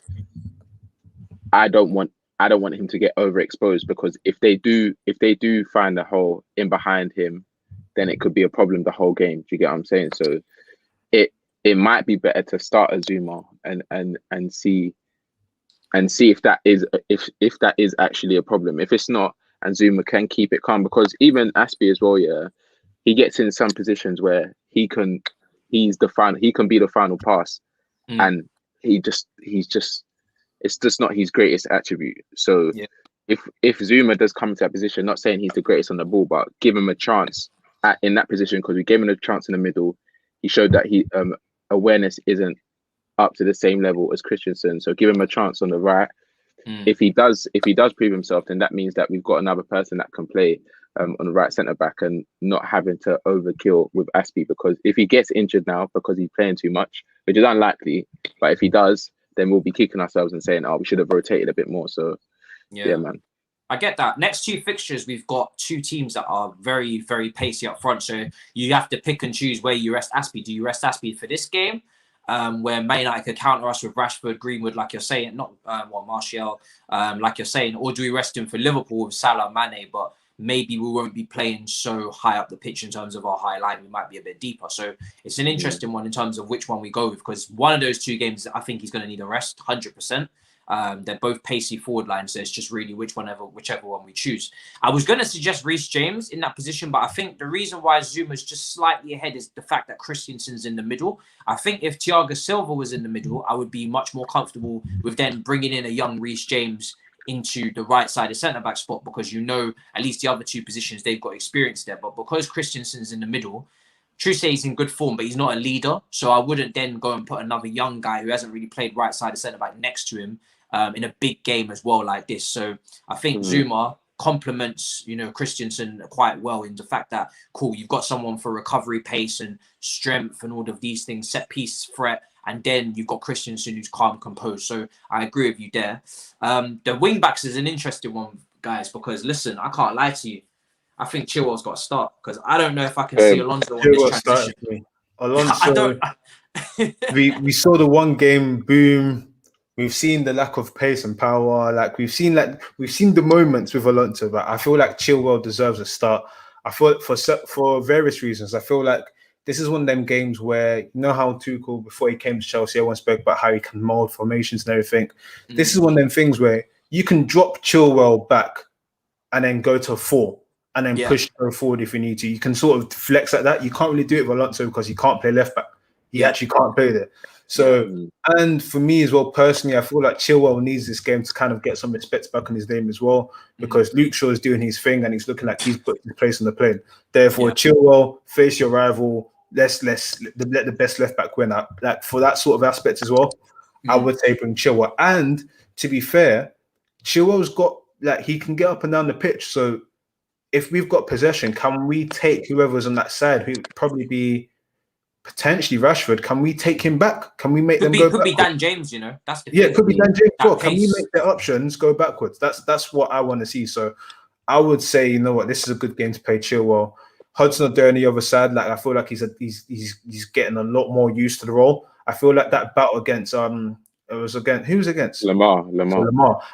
I don't want him to get overexposed, because if they do find a hole in behind him, then it could be a problem the whole game. Do you get what I'm saying? So it might be better to start a Zuma and see if that is actually a problem. If it's not, and Zuma can keep it calm, because even Aspie as well, he gets in some positions where he can be the final pass, and it's just not his greatest attribute. So if Zuma does come to that position, not saying he's the greatest on the ball, but give him a chance in that position, because we gave him a chance in the middle. He showed that he awareness isn't up to the same level as Christensen, so give him a chance on the right. If he does prove himself, then that means that we've got another person that can play on the right centre back, and not having to overkill with Aspie, because if he gets injured now because he's playing too much, which is unlikely, but if he does, then we'll be kicking ourselves and saying, we should have rotated a bit more. So yeah, man.
I get that. Next 2 fixtures, we've got 2 teams that are very, very pacey up front. So you have to pick and choose where you rest Aspie. Do you rest Aspie for this game, where Man Utd could counter us with Rashford, Greenwood, like you're saying, Martial, like you're saying, or do we rest him for Liverpool with Salah, Mane? But maybe we won't be playing so high up the pitch in terms of our high line. We might be a bit deeper. So it's an interesting one in terms of which one we go with, because one of those 2 games, I think he's going to need a rest, 100%. They're both pacey forward lines, so it's just really whichever one we choose. I was going to suggest Reece James in that position, but I think the reason why Zuma's just slightly ahead is the fact that Christensen's in the middle. I think if Thiago Silva was in the middle, I would be much more comfortable with then bringing in a young Reece James into the right-sided centre-back spot because you know at least the other two positions, they've got experience there. But because Christensen's in the middle, true say he's in good form, but he's not a leader. So I wouldn't then go and put another young guy who hasn't really played right-sided centre-back next to him in a big game as well like this. So I think Zuma complements, Christensen quite well in the fact that, cool, you've got someone for recovery pace and strength and all of these things, set piece threat, and then you've got Christensen who's calm, composed. So I agree with you there. The wing backs is an interesting one, guys, because listen, I can't lie to you. I think Chilwell's got to start because I don't know if I can see Alonso on this transition.
Alonso, we saw the one game boom. We've seen the lack of pace and power. Like we've seen the moments with Alonso, but I feel like Chilwell deserves a start. I feel for various reasons. I feel like this is one of them games where, you know how Tuchel, before he came to Chelsea, everyone spoke about how he can mould formations and everything. This is one of them things where you can drop Chilwell back and then go to 4 and then push forward if you need to. You can sort of flex like that. You can't really do it with Alonso because he can't play left back. He actually can't play there. So, and for me as well, personally, I feel like Chilwell needs this game to kind of get some respect back on his name as well, because Luke Shaw is doing his thing and he's looking like he's put his place on the plane. Therefore, Chilwell, face your rival. Let the best left back win. Like for that sort of aspect as well, I would say bring Chilwell. And to be fair, Chilwell's got he can get up and down the pitch. So if we've got possession, can we take whoever's on that side, who would probably be potentially Rashford? Can we take him back? Can we make them go?
Could be Dan James. That's the
it could be Dan James. Well, can we make their options go backwards? That's what I want to see. So I would say, you know what, this is a good game to play Chilwell. Hudson-Odoi on the other side, I feel like he's getting a lot more used to the role. I feel like that battle against who was against
Lamar.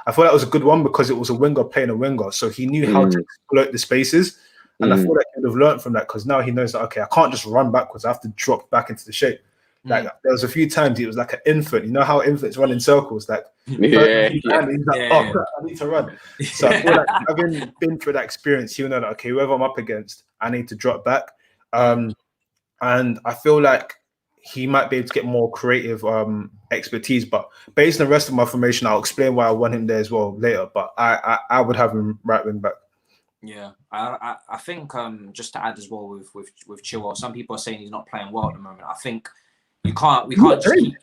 I thought that was a good one because it was a winger playing a winger, so he knew how to exploit the spaces, and I feel like he would have learned from that because now he knows that okay, I can't just run backwards. I have to drop back into the shape. There was a few times he was like an infant. You know how infants run in circles, he's like, I need to run. So I feel like having been through that experience, he'll know that okay, whoever I'm up against, I need to drop back. And I feel like he might be able to get more creative expertise. But based on the rest of my formation, I'll explain why I want him there as well later. But I would have him right wing back.
Yeah, I think just to add as well with Chilwell, some people are saying he's not playing well at the moment. I think we can't just keep,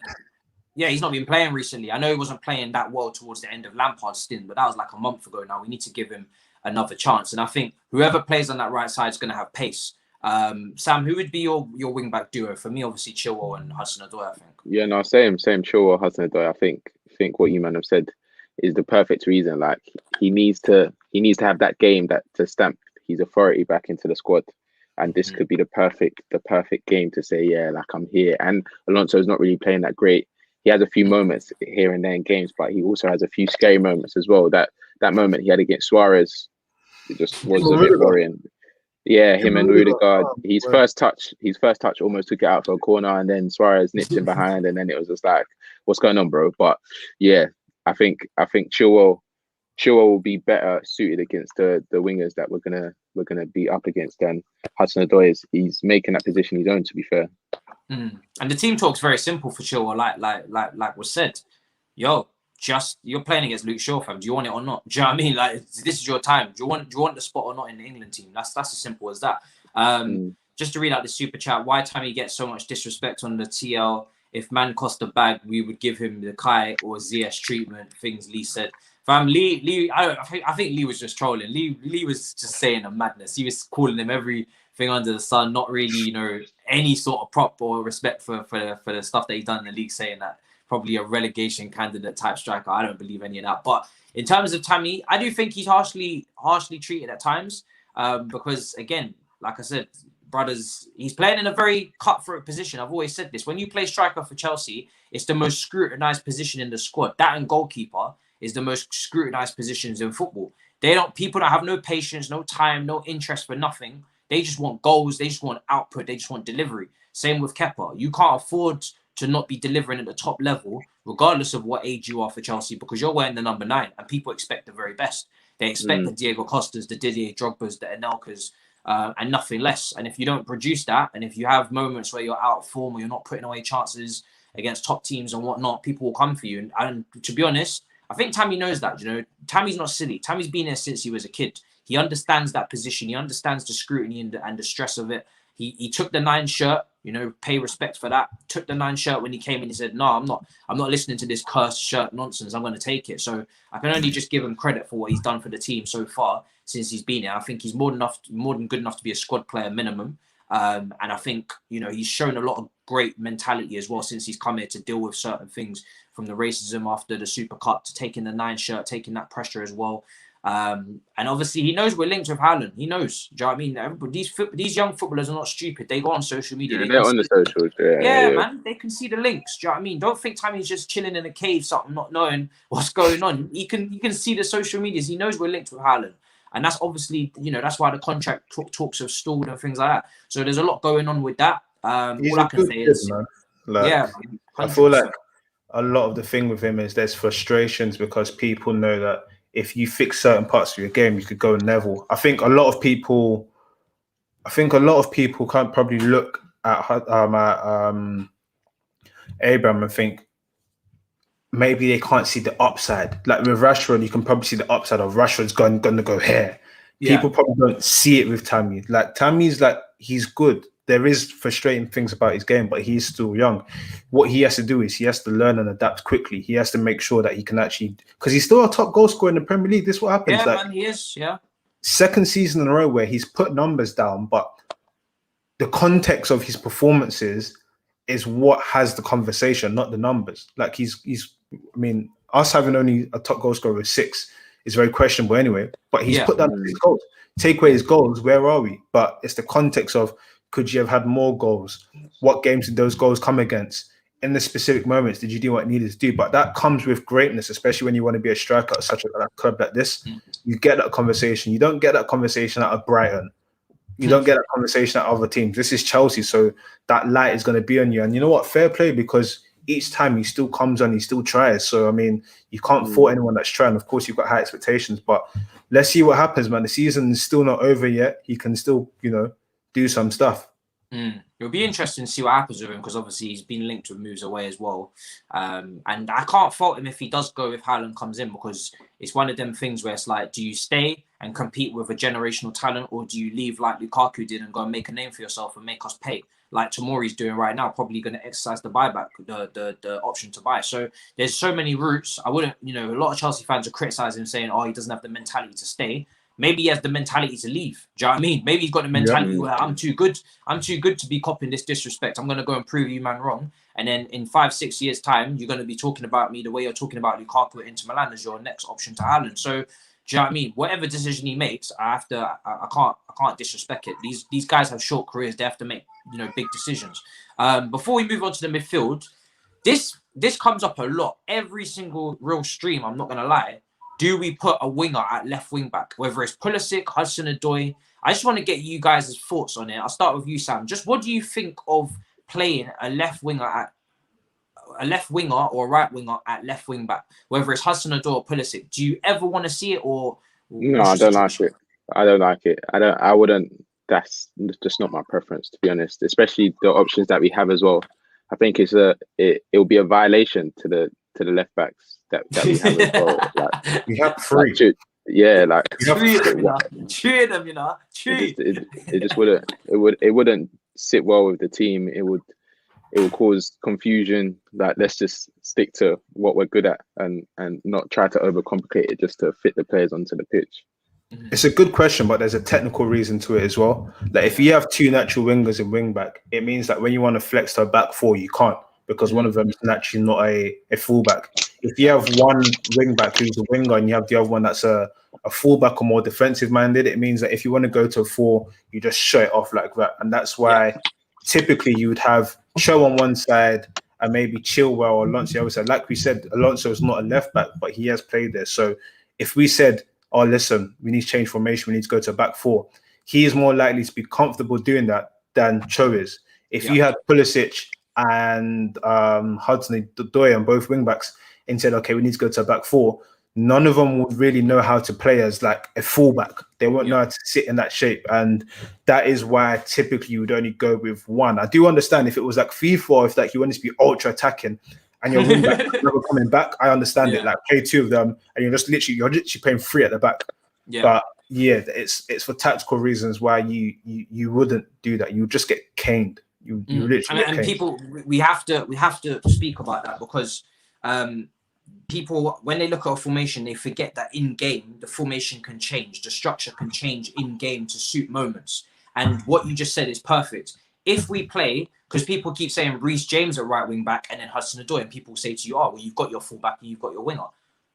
he's not been playing recently. I know he wasn't playing that well towards the end of Lampard's stint, but that was like a month ago now. We need to give him another chance. And I think whoever plays on that right side is going to have pace. Sam, who would be your wing back duo? For me, obviously Chilwell and Hudson-Odoi, I think.
Yeah, no, same Chilwell, Hudson-Odoi. I think what you man have said is the perfect reason. Like he needs to have that game to stamp his authority back into the squad. And this could be the perfect game to say, I'm here. And Alonso's not really playing that great. He has a few moments here and there in games, but he also has a few scary moments as well. That moment he had against Suarez, it just was a bit worrying. Yeah, him and Rudiger. His first touch almost took it out for a corner, and then Suarez nipped him behind, and then it was just like, what's going on, bro? But yeah, I think Chilwell will be better suited against the wingers that we're gonna be up against than Hudson-Odoi is. He's making that position his own, to be fair.
And the team talk's very simple for Chilwell, like was said. You're playing against Luke Shaw, fam. Do you want it or not? Do you know what I mean? Like this is your time. Do you want the spot or not in the England team? That's as simple as that. Just to read out the super chat, why Tammy gets so much disrespect on the TL? If man cost a bag, we would give him the Kai or ZS treatment. Things Lee said. Lee, I think Lee was just trolling. Lee was just saying a madness. He was calling him everything under the sun, not really, any sort of prop or respect for the stuff that he's done in the league, saying that probably a relegation candidate type striker. I don't believe any of that. But in terms of Tammy, I do think he's harshly treated at times because, again, like I said, brothers, he's playing in a very cutthroat position. I've always said this. When you play striker for Chelsea, it's the most scrutinised position in the squad. That and goalkeeper is the most scrutinised positions in football. People don't have no patience, no time, no interest for nothing. They just want goals. They just want output. They just want delivery. Same with Kepa. You can't afford to not be delivering at the top level, regardless of what age you are for Chelsea, because you're wearing the number 9 and people expect the very best. They expect the Diego Costas, the Didier Drogbas, the Anelkas, and nothing less. And if you don't produce that, and if you have moments where you're out of form or you're not putting away chances against top teams and whatnot, people will come for you. And to be honest, I think Tammy knows that, you know. Tammy's not silly. Tammy's been there since he was a kid. He understands that position. He understands the scrutiny and the stress of it. He took the 9 shirt, you know, pay respect for that. Took the 9 shirt when he came in. He said, no, I'm not listening to this cursed shirt nonsense. I'm going to take it. So I can only just give him credit for what he's done for the team so far since he's been here. I think he's more than good enough to be a squad player minimum. And I think, you know, he's shown a lot of great mentality as well since he's come here to deal with certain things, from the racism after the Super Cup to taking the 9 shirt, taking that pressure as well. And obviously he knows we're linked with Haaland. He knows. Do you know what I mean? Everybody, these young footballers are not stupid. They go on social media.
They're on the socials.
Yeah, man. They can see the links. Do you know what I mean? Don't think Tammy's just chilling in a cave, something, not knowing what's going on. You can see the social medias. He knows we're linked with Haaland. And that's obviously, you know, that's why the contract talks have stalled and things like that. So there's a lot going on with that. All I can say is,
yeah, 100%. I feel like a lot of the thing with him is there's frustrations because people know that if you fix certain parts of your game, you could go level. I think a lot of people can't probably look at Abraham and think maybe they can't see the upside. Like with Rashford, you can probably see the upside of Rashford's going to go here. Yeah. People probably don't see it with Tammy. Like Tammy's like, he's good. There is frustrating things about his game, but he's still young. What he has to do is he has to learn and adapt quickly. He has to make sure that he can actually, because he's still a top goal scorer in the Premier League. This is what happens.
Yeah,
like,
man, he is. Yeah.
Second season in a row where he's put numbers down, but the context of his performances is what has the conversation, not the numbers. Like he's. I mean, us having only a top goal scorer of 6 is very questionable anyway. But he's put down 6 goals. Take away his goals, where are we? But it's the context of, could you have had more goals? What games did those goals come against? In the specific moments, did you do what you needed to do? But that comes with greatness, especially when you want to be a striker at such a club like this. You get that conversation. You don't get that conversation out of Brighton. You don't get that conversation at other teams. This is Chelsea, so that light is going to be on you. And you know what? Fair play, because each time he still comes on, he still tries. So, I mean, you can't fault anyone that's trying. Of course, you've got high expectations, but let's see what happens, man. The season is still not over yet. He can still, you know, do some stuff.
It'll be interesting to see what happens with him, because obviously he's been linked with moves away as well. And I can't fault him if he does go, if Haaland comes in, because it's one of them things where it's like, do you stay and compete with a generational talent, or do you leave like Lukaku did and go and make a name for yourself and make us pay? Like Tomori's doing right now, probably going to exercise the buyback, the option to buy. So there's so many routes. I wouldn't, you know, a lot of Chelsea fans are criticizing him, saying, oh, he doesn't have the mentality to stay. Maybe he has the mentality to leave. Do you know what I mean? Maybe he's got the mentality where I'm too good to be copping this disrespect. I'm going to go and prove you man wrong. And then in 5-6 years' time, you're going to be talking about me the way you're talking about Lukaku at Inter Milan as your next option to Haaland. So, do you know what I mean? Whatever decision he makes, I can't disrespect it. These guys have short careers. They have to make, you know, big decisions. Before we move on to the midfield, this comes up a lot. Every single real stream, I'm not going to lie. Do we put a winger at left wing back? Whether it's Pulisic, Hudson-Odoi. I just want to get you guys' thoughts on it. I'll start with you, Sam. Just what do you think of playing a left winger or a right winger at left wing back? Whether it's Hudson-Odoi or Pulisic. Do you ever want to see it, or
no? I don't like it. I don't like it. I wouldn't. That's just not my preference, to be honest. Especially the options that we have as well. I think it'll be a violation to the left backs that we have as well. Like,
we have 3.
Like, yeah, like
three of them, you know.
It just wouldn't sit well with the team. It would cause confusion. Like, let's just stick to what we're good at and not try to overcomplicate it just to fit the players onto the pitch.
It's a good question, but there's a technical reason to it as well. Like, if you have 2 natural wingers in wing back, it means that when you want to flex to a back 4, you can't, because one of them is naturally not a fullback. If you have one wing back who's a winger and you have the other one that's a fullback or more defensive minded, it means that if you want to go to a 4, you just shut it off like that. And that's why typically you would have Cho on one side and maybe Chilwell or Alonso on the other side. Like we said, Alonso is not a left back, but he has played there. So if we said, oh, listen, we need to change formation, we need to go to a back 4, he is more likely to be comfortable doing that than Cho is. If you had Pulisic and Hudson-Odoi on both wing backs and said, okay, we need to go to a back 4, none of them would really know how to play as like a fullback. They won't know how to sit in that shape. And that is why typically you would only go with one. I do understand if it was like FIFA, if like you wanted to be ultra attacking and your wing back never coming back, I understand it. Like play two of them, and you're literally playing three at the back.
Yeah.
But yeah, it's for tactical reasons why you wouldn't do that. You would just get caned. You literally
and people, we have to speak about that because people, when they look at a formation, they forget that in game the formation can change, the structure can change in game to suit moments. And what you just said is perfect. If we play, because people keep saying Reece James at right wing back and then Hudson-Odoi, and people say to you, "Oh, well, you've got your full back and you've got your winger."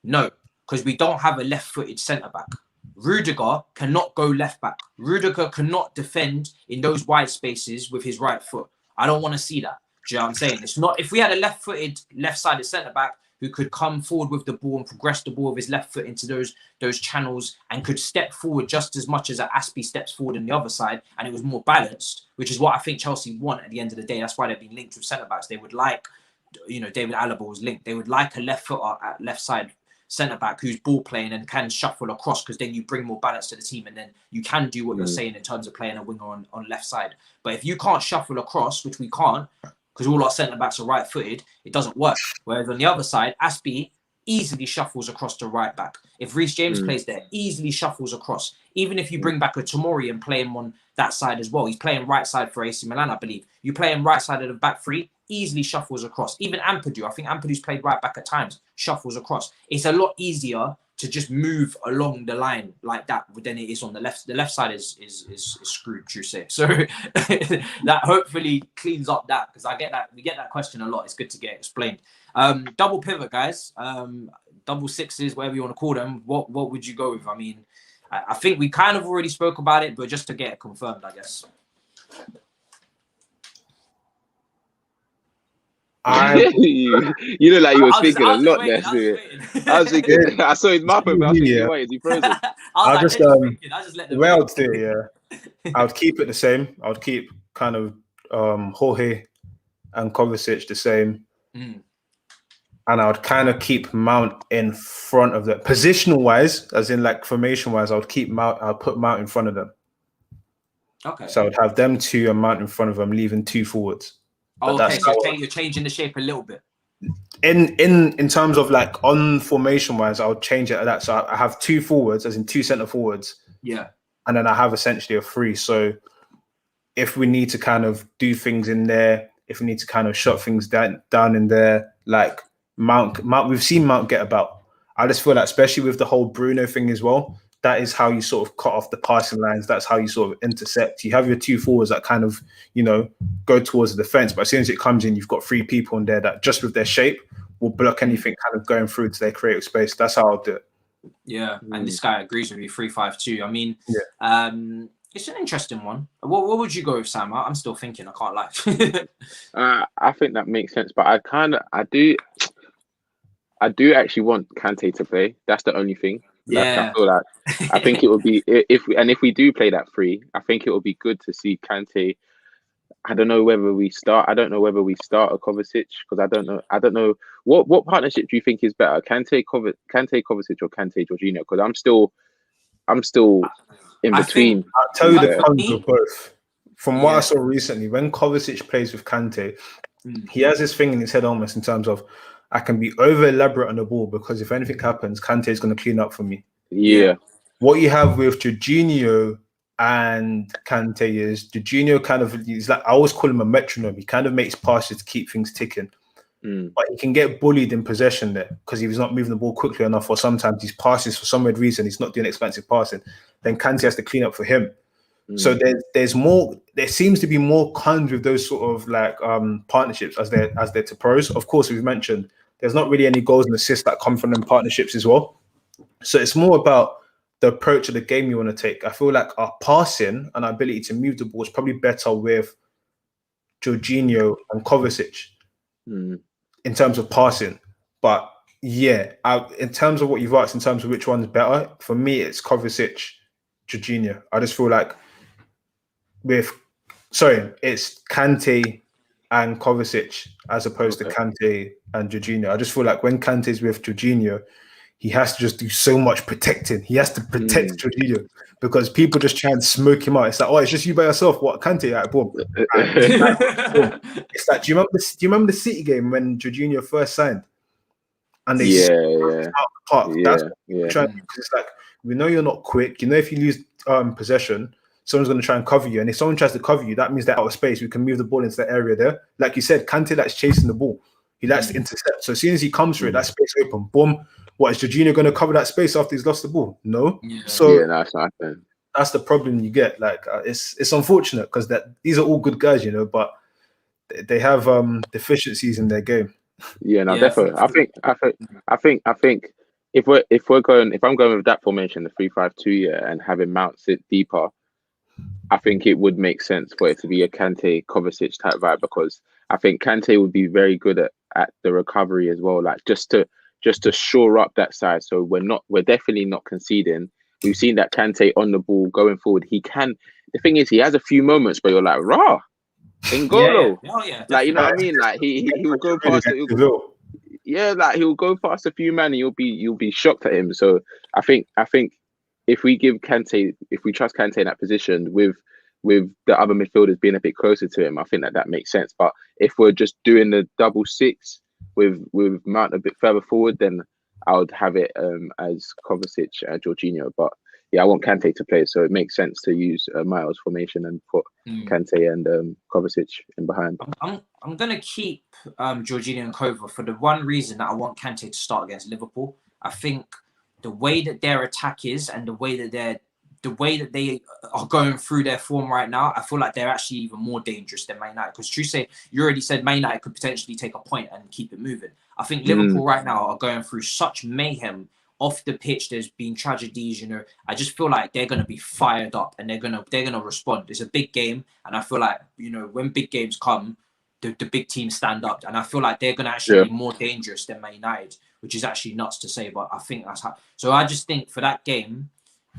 No, because we don't have a left-footed centre back. Rudiger cannot go left back. Rudiger cannot defend in those wide spaces with his right foot. I don't want to see that. Do you know what I'm saying? It's not, if we had a left-footed, left-sided centre back who could come forward with the ball and progress the ball with his left foot into those channels and could step forward just as much as Aspie steps forward on the other side, and it was more balanced, which is what I think Chelsea want at the end of the day. That's why they've been linked with centre backs. They would like, David Alaba was linked. They would like a left footer at left side centre back who's ball playing and can shuffle across, because then you bring more balance to the team and then you can do what you're saying in terms of playing a winger on left side. But if you can't shuffle across, which we can't, because all our centre backs are right footed, it doesn't work. Whereas on the other side, Aspie easily shuffles across to right back. If Reece James plays there, easily shuffles across. Even if you bring back a Tomori and play him on that side as well, he's playing right side for AC Milan, I believe. You play him right side of the back three, easily shuffles across. Even Ampadu, I think Ampadu's played right back at times, shuffles across. It's a lot easier to just move along the line like that than it is on the left. The left side is screwed, true say. So that hopefully cleans up that, because we get that question a lot. It's good to get explained. Double pivot, guys. Double sixes, whatever you want to call them. What would you go with? I mean, I think we kind of already spoke about it, but just to get it confirmed, I guess.
You look like you were thinking a lot there. I was thinking, I saw his mouth open. I was thinking, wait, is he frozen?
I just let them.
The way I would do it, I would keep it the same. I would keep kind of Jorge and Kovacic the same. And I would kind of keep Mount in front of them. Positional wise, as in like formation wise, I would keep Mount, I'll put Mount in front of them. Okay. So I would have them two and Mount in front of them, leaving two forwards.
Oh, okay, so you're changing the shape a little bit.
In terms of like on formation wise, I would change it like that. So I have two forwards, as in two centre forwards.
Yeah.
And then I have essentially a three. So if we need to kind of do things in there, if we need to kind of shut things down in there, like Mount, we've seen Mount get about. I just feel like, especially with the whole Bruno thing as well, that is how you sort of cut off the passing lines. That's how you sort of intercept. You have your two forwards that kind of, go towards the defense. But as soon as it comes in, you've got three people in there that just with their shape will block anything kind of going through to their creative space. That's how I'll do it.
Yeah, and this guy agrees with you, 3-5-2. I mean, it's an interesting one. What would you go with, Sam? I'm still thinking. I can't lie.
I think that makes sense, but I do actually want Kante to play. That's the only thing.
Yeah,
I feel like I think it would be if we do play that free, I think it would be good to see Kante. I don't know whether we start. I don't know whether we start a Kovacic, because I don't know what partnership do you think is better, Kante Kovacic or Kante Jorginho? Because I'm still in between.
I'll tell you the cons of both. From what I saw recently, when Kovacic plays with Kante, he has this thing in his head almost in terms of, I can be over elaborate on the ball because if anything happens, Kante is going to clean up for me.
Yeah.
What you have with Jorginho and Kante is Jorginho kind of, he's like, I always call him a metronome. He kind of makes passes to keep things ticking. But he can get bullied in possession there because if he's not moving the ball quickly enough, or sometimes these passes for some weird reason, he's not doing expansive passing, then Kante has to clean up for him. So there's more. There seems to be more cons with those sort of like partnerships as they're to pros. Of course, we've mentioned there's not really any goals and assists that come from them partnerships as well. So it's more about the approach of the game you want to take. I feel like our passing and our ability to move the ball is probably better with Jorginho and Kovacic in terms of passing. But yeah, in terms of what you've asked, in terms of which one's better, for me, it's Kovacic, Jorginho. I just feel like it's Kante and Kovacic as opposed to Kante and Jorginho. I just feel like when Kante's with Jorginho, he has to just do so much protecting. He has to protect Jorginho because people just try and smoke him out. It's like, oh, it's just you by yourself. What, Kante? Like, boom. It's like, do you remember the City game when Jorginho first signed? And they out the park. That's what we're trying to do. It's like, we know you're not quick. You know, if you lose possession, someone's going to try and cover you. And if someone tries to cover you, that means they're out of space. We can move the ball into the area there. Like you said, Kante likes chasing the ball. He likes to intercept. So as soon as he comes through it, that space open, boom. What, is Jorginho going to cover that space after he's lost the ball? No. That's the problem you get. Like it's unfortunate because these are all good guys, you know, but they have deficiencies in their game.
Definitely. I think if I'm going with that formation, the 3-5-2, and having Mount sit deeper, I think it would make sense for it to be a Kante Kovacic type vibe, because I think Kante would be very good at the recovery as well, like just to shore up that side. So we're definitely not conceding. We've seen that Kante on the ball going forward. He can. The thing is, he has a few moments where you're like, rah, Ngolo. Like, you know what I mean? Like he will go past it. Like he'll go past a few men and you'll be shocked at him. So I think if we trust Kante in that position with the other midfielders being a bit closer to him, I think that makes sense. But if we're just doing the double six with Mount a bit further forward, then I would have it as Kovacic and Jorginho. But yeah, I want Kante to play, so it makes sense to use Miles formation and put Kante and Kovacic in behind.
I'm gonna keep Jorginho and Kova for the one reason that I want Kante to start against Liverpool. I think the way that their attack is and the way that they are going through their form right now, I feel like they're actually even more dangerous than Man United. Because True, you already said Man United could potentially take a point and keep it moving. I think Liverpool right now are going through such mayhem off the pitch. There's been tragedies, you know. I just feel like they're gonna be fired up and they're gonna respond. It's a big game, and I feel like, you know, when big games come, the big teams stand up, and I feel like they're gonna actually be more dangerous than Man United, which is actually nuts to say, but I think that's how. So I just think for that game,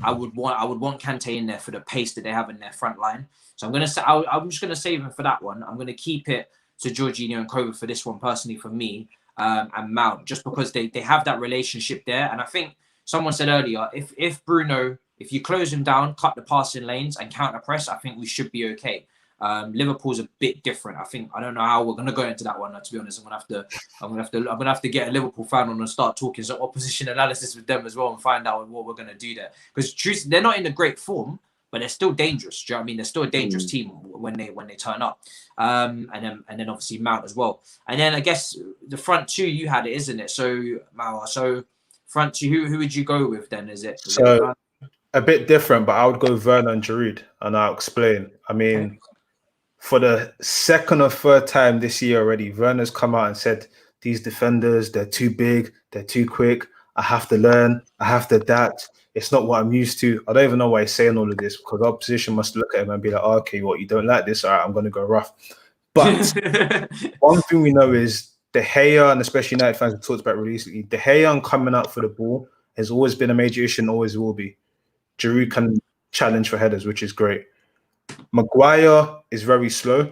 I would want Kante in there for the pace that they have in their front line. So I'm just gonna save him for that one. I'm gonna keep it to Jorginho and Kova for this one personally for me, and Mount, just because they have that relationship there. And I think someone said earlier, if Bruno, if you close him down, cut the passing lanes and counter press, I think we should be okay. Liverpool's a bit different. I don't know how we're gonna go into that one. To be honest, I'm gonna have to get a Liverpool fan on and start talking some opposition analysis with them as well and find out what we're gonna do there. Because they're not in a great form, but they're still dangerous. Do you know what I mean? They're still a dangerous team when they turn up. And then obviously Mount as well. And then I guess the front two, you had it, isn't it? So Mayowa, so front two, who would you go with then? Is it
a bit different, but I would go Werner and Giroud, and I'll explain. I mean, for the second or third time this year already, Werner's come out and said, these defenders, they're too big, they're too quick. I have to learn, I have to adapt. It's not what I'm used to. I don't even know why he's saying all of this, because the opposition must look at him and be like, oh, okay, what, you don't like this? All right, I'm going to go rough. But one thing we know is De Gea, and especially United fans have talked about recently, De Gea and coming out for the ball has always been a major issue and always will be. Giroud can challenge for headers, which is great. Maguire is very slow.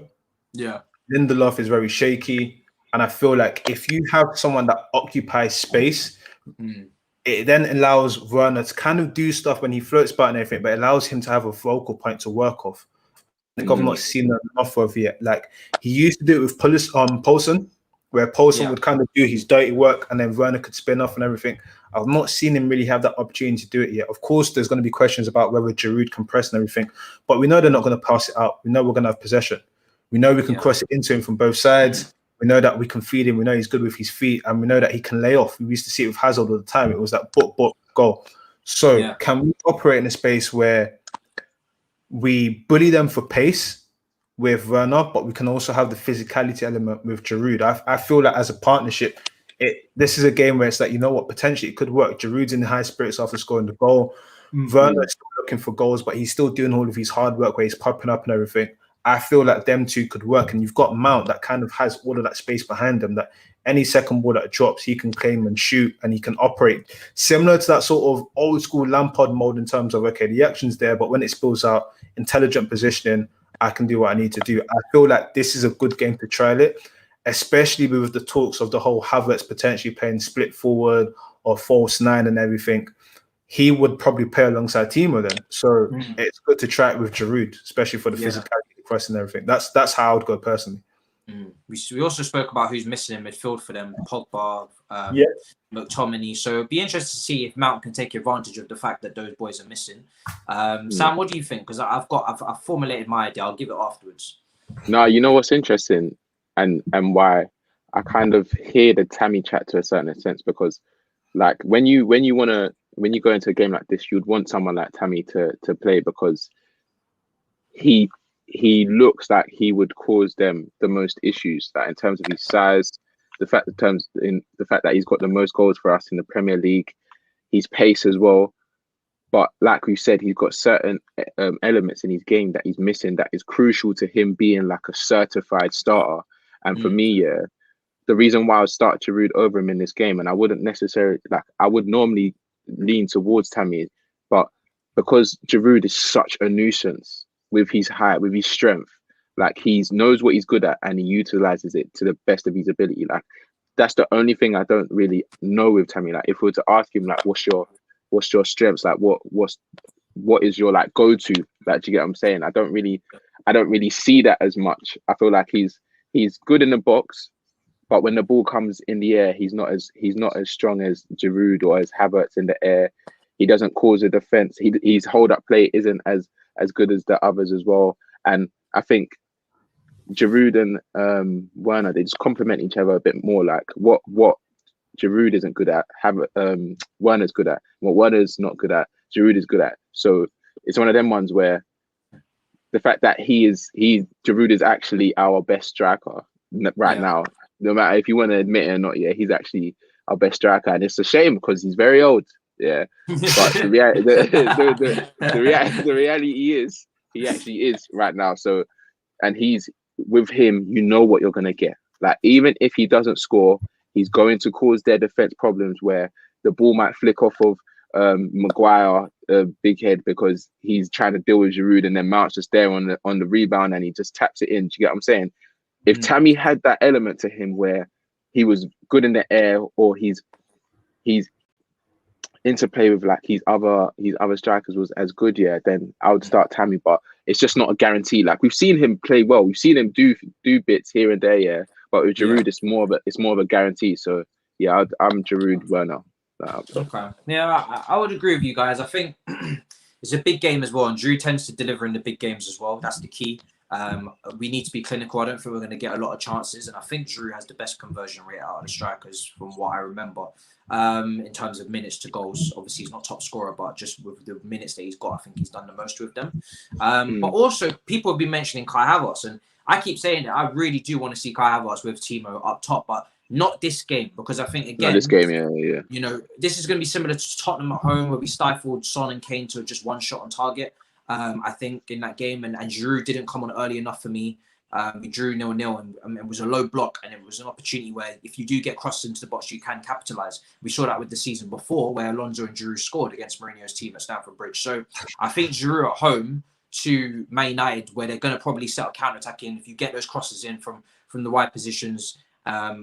Yeah.
Lindelof is very shaky. And I feel like if you have someone that occupies space, it then allows Werner to kind of do stuff when he floats about and everything, but it allows him to have a focal point to work off. I think I've not seen enough of yet. Like, he used to do it with Poulsen, where Poulsen would kind of do his dirty work and then Werner could spin off and everything. I've not seen him really have that opportunity to do it yet. Of course, there's going to be questions about whether Giroud can press and everything, but we know they're not going to pass it out. We know we're going to have possession. We know we can cross it into him from both sides. We know that we can feed him. We know he's good with his feet, and we know that he can lay off. We used to see it with Hazard all the time. It was that goal. So can we operate in a space where we bully them for pace with Werner, but we can also have the physicality element with Giroud? I feel like as a partnership, this is a game where it's like, you know what, potentially it could work. Giroud's in high spirits after scoring the goal. Werner's still looking for goals, but he's still doing all of his hard work where he's popping up and everything. I feel like them two could work, and you've got Mount that kind of has all of that space behind him, that any second ball that drops, he can claim and shoot, and he can operate similar to that sort of old school Lampard mode in terms of, okay, the action's there, but when it spills out, intelligent positioning, I can do what I need to do. I feel like this is a good game to trial it, especially with the talks of the whole Havertz potentially playing split forward, or false nine and everything, he would probably play alongside Timo then. So it's good to try it with Giroud, especially for the physicality, the cross and everything. That's how I would go personally.
We also spoke about who's missing in midfield for them, Pogba, McTominay. So it'd be interesting to see if Mount can take advantage of the fact that those boys are missing. Sam, what do you think? Because I've formulated my idea. I'll give it afterwards.
No, you know what's interesting and why I kind of hear the Tammy chat to a certain sense, because like when you go into a game like this, you'd want someone like Tammy to play, because he looks like he would cause them the most issues, that in terms of his size, the fact that he's got the most goals for us in the Premier League, his pace as well. But like we said, he's got certain elements in his game that he's missing that is crucial to him being like a certified starter. And for me, the reason why I would start Giroud over him in this game, and I wouldn't necessarily, like, I would normally lean towards Tammy, but because Giroud is such a nuisance with his height, with his strength, like he knows what he's good at and he utilizes it to the best of his ability. Like that's the only thing I don't really know with Tammy. Like if we were to ask him, like, what's your strengths? Like what is your like go-to? Like, do you get what I'm saying? I don't really see that as much. I feel like he's good in the box, but when the ball comes in the air, he's not as strong as Giroud or as Havertz in the air. He doesn't cause a defense. His hold-up play isn't as good as the others as well. And I think Giroud and Werner, they just complement each other a bit more. Like what Giroud isn't good at, Werner's good at. What Werner's not good at, Giroud is good at. So it's one of them ones where the fact that Giroud is actually our best striker right now. No matter if you want to admit it or not, he's actually our best striker, and it's a shame because he's very old. But the reality is he actually is right now. So, and he's with him, you know what you're gonna get. Like even if he doesn't score, he's going to cause their defense problems where the ball might flick off of Maguire, big head, because he's trying to deal with Giroud, and then Mount's just there on the rebound and he just taps it in. Do you get what I'm saying? If Tammy had that element to him where he was good in the air, or he's interplay with like his other strikers was as good, then I would start Tammy. But it's just not a guarantee. Like we've seen him play well, we've seen him do bits here and there, but with Giroud, it's more of a guarantee. So I'm Giroud Werner.
Okay, I would agree with you guys. I think it's a big game as well, and Giroud tends to deliver in the big games as well. That's the key. We need to be clinical. I don't think we're going to get a lot of chances, and I think Giroud has the best conversion rate out of the strikers from what I remember. In terms of minutes to goals, obviously he's not top scorer, but just with the minutes that he's got, I think he's done the most with them. But also, people have been mentioning Kai Havertz, and I keep saying that I really do want to see Kai Havertz with Timo up top, but not this game, because I think again,
this game,
you know, this is going to be similar to Tottenham at home, where we stifled Son and Kane to just one shot on target. I think in that game, and Giroud didn't come on early enough for me. We drew 0-0, and it was a low block, and it was an opportunity where if you do get crossed into the box, you can capitalise. We saw that with the season before, where Alonso and Giroud scored against Mourinho's team at Stamford Bridge. So I think Giroud at home to Man United, where they're going to probably set up counter-attacking, if you get those crosses in from the wide positions,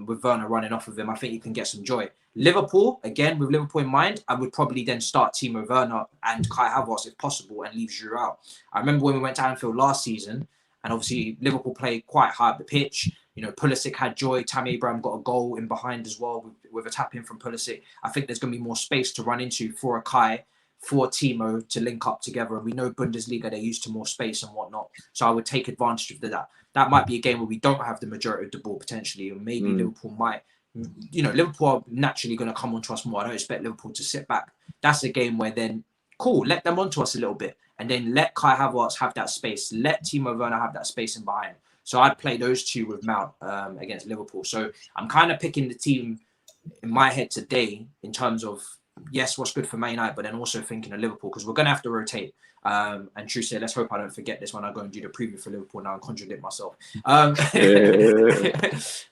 with Werner running off of them, I think you can get some joy. Liverpool, again, with Liverpool in mind, I would probably then start Timo Werner and Kai Havertz if possible and leave Giroud out. I remember when we went to Anfield last season, and obviously Liverpool played quite high up the pitch. You know, Pulisic had joy. Tammy Abraham got a goal in behind as well with a tap in from Pulisic. I think there's going to be more space to run into for a Kai, for Timo to link up together. And we know Bundesliga, they're used to more space and whatnot. So I would take advantage of that. That might be a game where we don't have the majority of the ball potentially, and maybe Liverpool might. You know, Liverpool are naturally going to come onto us more. I don't expect Liverpool to sit back. That's a game where then, cool, let them onto us a little bit. And then let Kai Havertz have that space. Let Timo Werner have that space in behind. So I'd play those two with Mount against Liverpool. So I'm kind of picking the team in my head today in terms of, yes, what's good for Man United, but then also thinking of Liverpool, because we're going to have to rotate. And true say, let's hope I don't forget this when I go and do the preview for Liverpool now and contradict myself.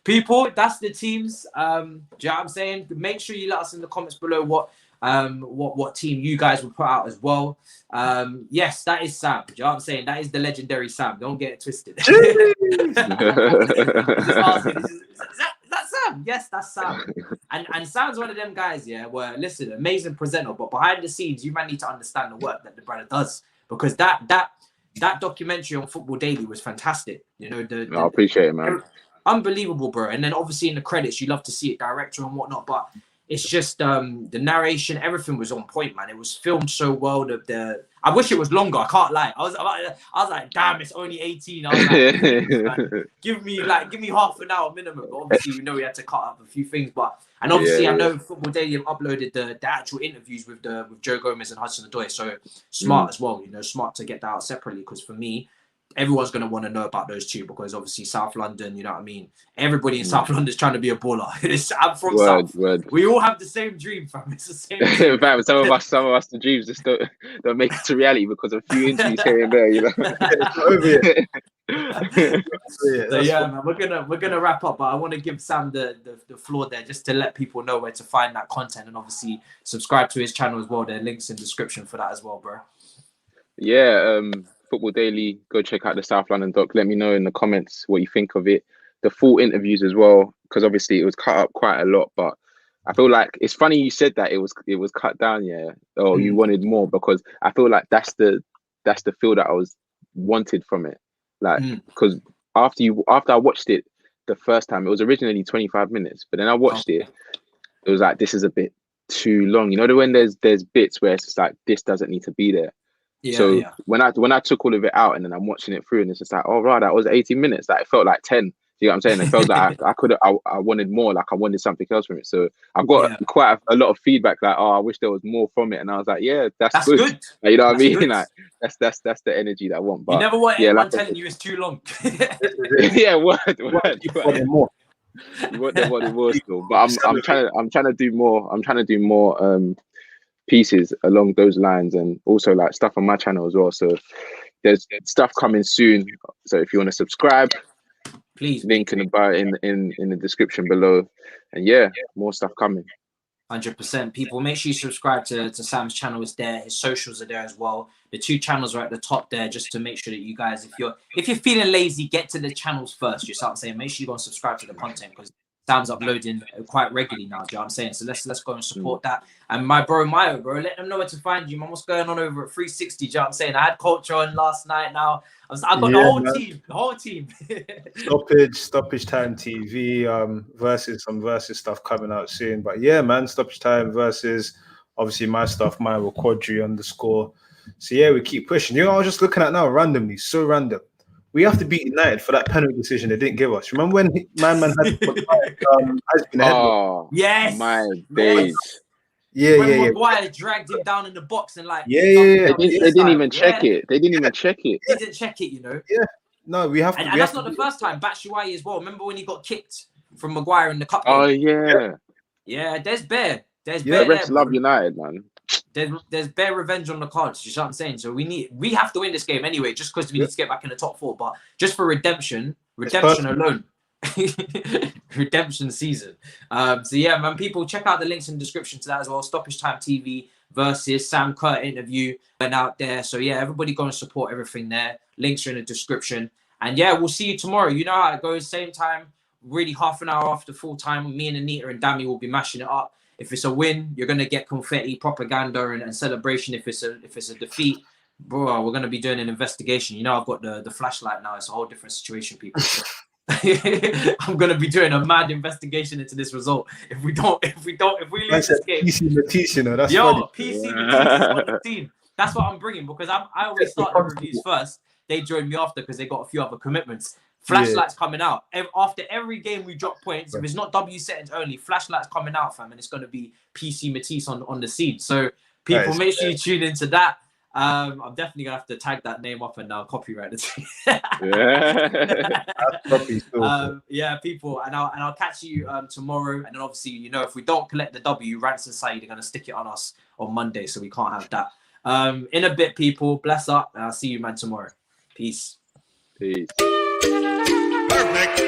People, that's the teams. Do you know what I'm saying? Make sure you let us in the comments below what team you guys would put out as well. Yes, that is Sam. Do you know what I'm saying? That is the legendary Sam. Don't get it twisted. Just asking, is that that's Sam. Yes, that's Sam. And Sam's one of them guys, yeah, where, listen, amazing presenter, but behind the scenes, you might need to understand the work that the brother does. Because that documentary on Football Daily was fantastic. You know,
I appreciate it, man.
Unbelievable, bro. And then obviously in the credits, you love to see it, director and whatnot, but it's just the narration, everything was on point, man. It was filmed so well. I wish it was longer. I can't lie. I was like, damn, it's only 18. I was like, give me half an hour minimum. But obviously, we know we had to cut up a few things, but and obviously, I know Football Daily have uploaded the actual interviews with Joe Gomez and Hudson-Odoi. So smart as well, you know, smart to get that out separately. Because for me, everyone's going to want to know about those two because obviously South London, you know what I mean? Everybody in South London is trying to be a baller. I'm from South. We all have the same dream, fam. It's the same dream.
In fact, some of us, the dreams just don't make it to reality because of a few injuries here and there, you know?
So yeah, man, we're gonna wrap up, but I want to give Sam the floor there just to let people know where to find that content and obviously subscribe to his channel as well. There are links in the description for that as well, bro.
Yeah, Football Daily, go check out the South London doc. Let me know in the comments what you think of it. The full interviews as well, because obviously it was cut up quite a lot. But I feel like it's funny you said that it was cut down, yeah, or you wanted more, because I feel like that's the feel that I was wanted from it. Like, because after I watched it the first time, it was originally 25 minutes, but then I watched it was like, this is a bit too long. You know, when there's bits where it's just like, this doesn't need to be there. When I took all of it out and then I'm watching it through and it's just like, oh right, that was 18 minutes. Like, it felt like 10. You know what I'm saying? It felt like I wanted more, like I wanted something else from it. So I've got quite a lot of feedback, like, oh, I wish there was more from it. And I was like, yeah, that's good. Like, you know what I mean? Good. Like that's the energy that I want. But
you never want anyone telling you it's too long.
Yeah, word. You want more. You want them what it was still. But I'm trying to do more. I'm trying to do more pieces along those lines, and also like stuff on my channel as well. So there's stuff coming soon. So if you want to subscribe,
please,
link in the bio in the description below. And yeah, more stuff coming.
100%. People, make sure you subscribe to Sam's channel. Is there, his socials are there as well. The 2 channels are at the top there, just to make sure that you guys, if you're feeling lazy, get to the channels first. You start saying, make sure you go and subscribe to the content, because Sam's uploading quite regularly now. Do you know what I'm saying? So let's go and support that. And my bro Mayo, bro, let them know where to find you, man. What's going on over at 360? Do you know what I'm saying? I had Culture on last night. Now I got the whole team.
Stoppage Time TV versus some versus stuff coming out soon. But yeah, man, Stoppage Time versus obviously my stuff, Mayowa Quadri _. So yeah, we keep pushing. You know, I was just looking at now randomly, so random. We have to beat United for that penalty decision they didn't give us. Remember when Man had
yes,
my days.
Yeah, Maguire dragged him down in the box and like
They didn't even check it. They didn't even check it.
They didn't check it, you know.
Yeah, no, we have to.
And that's not the first time. Batshuayi as well. Remember when he got kicked from Maguire in the cup?
Oh yeah.
There's bear. There's
bear. The refs love United, man.
There's bare revenge on the cards. You know what I'm saying? So we have to win this game anyway, just because we need to get back in the top 4. But just for redemption alone, redemption season. So yeah, man, people, check out the links in the description to that as well. Stoppage Time TV versus Sam Kerr interview went out there. So yeah, everybody go and support everything there. Links are in the description. And yeah, we'll see you tomorrow. You know how it goes. Same time, really half an hour after full time. Me and Anita and Dami will be mashing it up. If it's a win, you're gonna get confetti, propaganda, and celebration. If it's a defeat, bro, we're gonna be doing an investigation. You know, I've got the flashlight now. It's a whole different situation, people. So I'm gonna be doing a mad investigation into this result. If we lose this game,
PC Matisse, you know, that's
PC Matisse on the team. That's what I'm bringing, because I always start the reviews first. They join me after because they got a few other commitments. Flashlights coming out after every game. We drop points. If it's not W settings only, flashlights coming out, fam, and it's going to be PC Matisse on the scene. So people, make sure you tune into that. I'm definitely gonna have to tag that name up and copyright it. People, and I'll catch you tomorrow. And then obviously, you know, if we don't collect the W, Rants and Saeed are gonna stick it on us on Monday, so we can't have that. In a bit, people. Bless up, and I'll see you, man, tomorrow. Peace.
Perfect.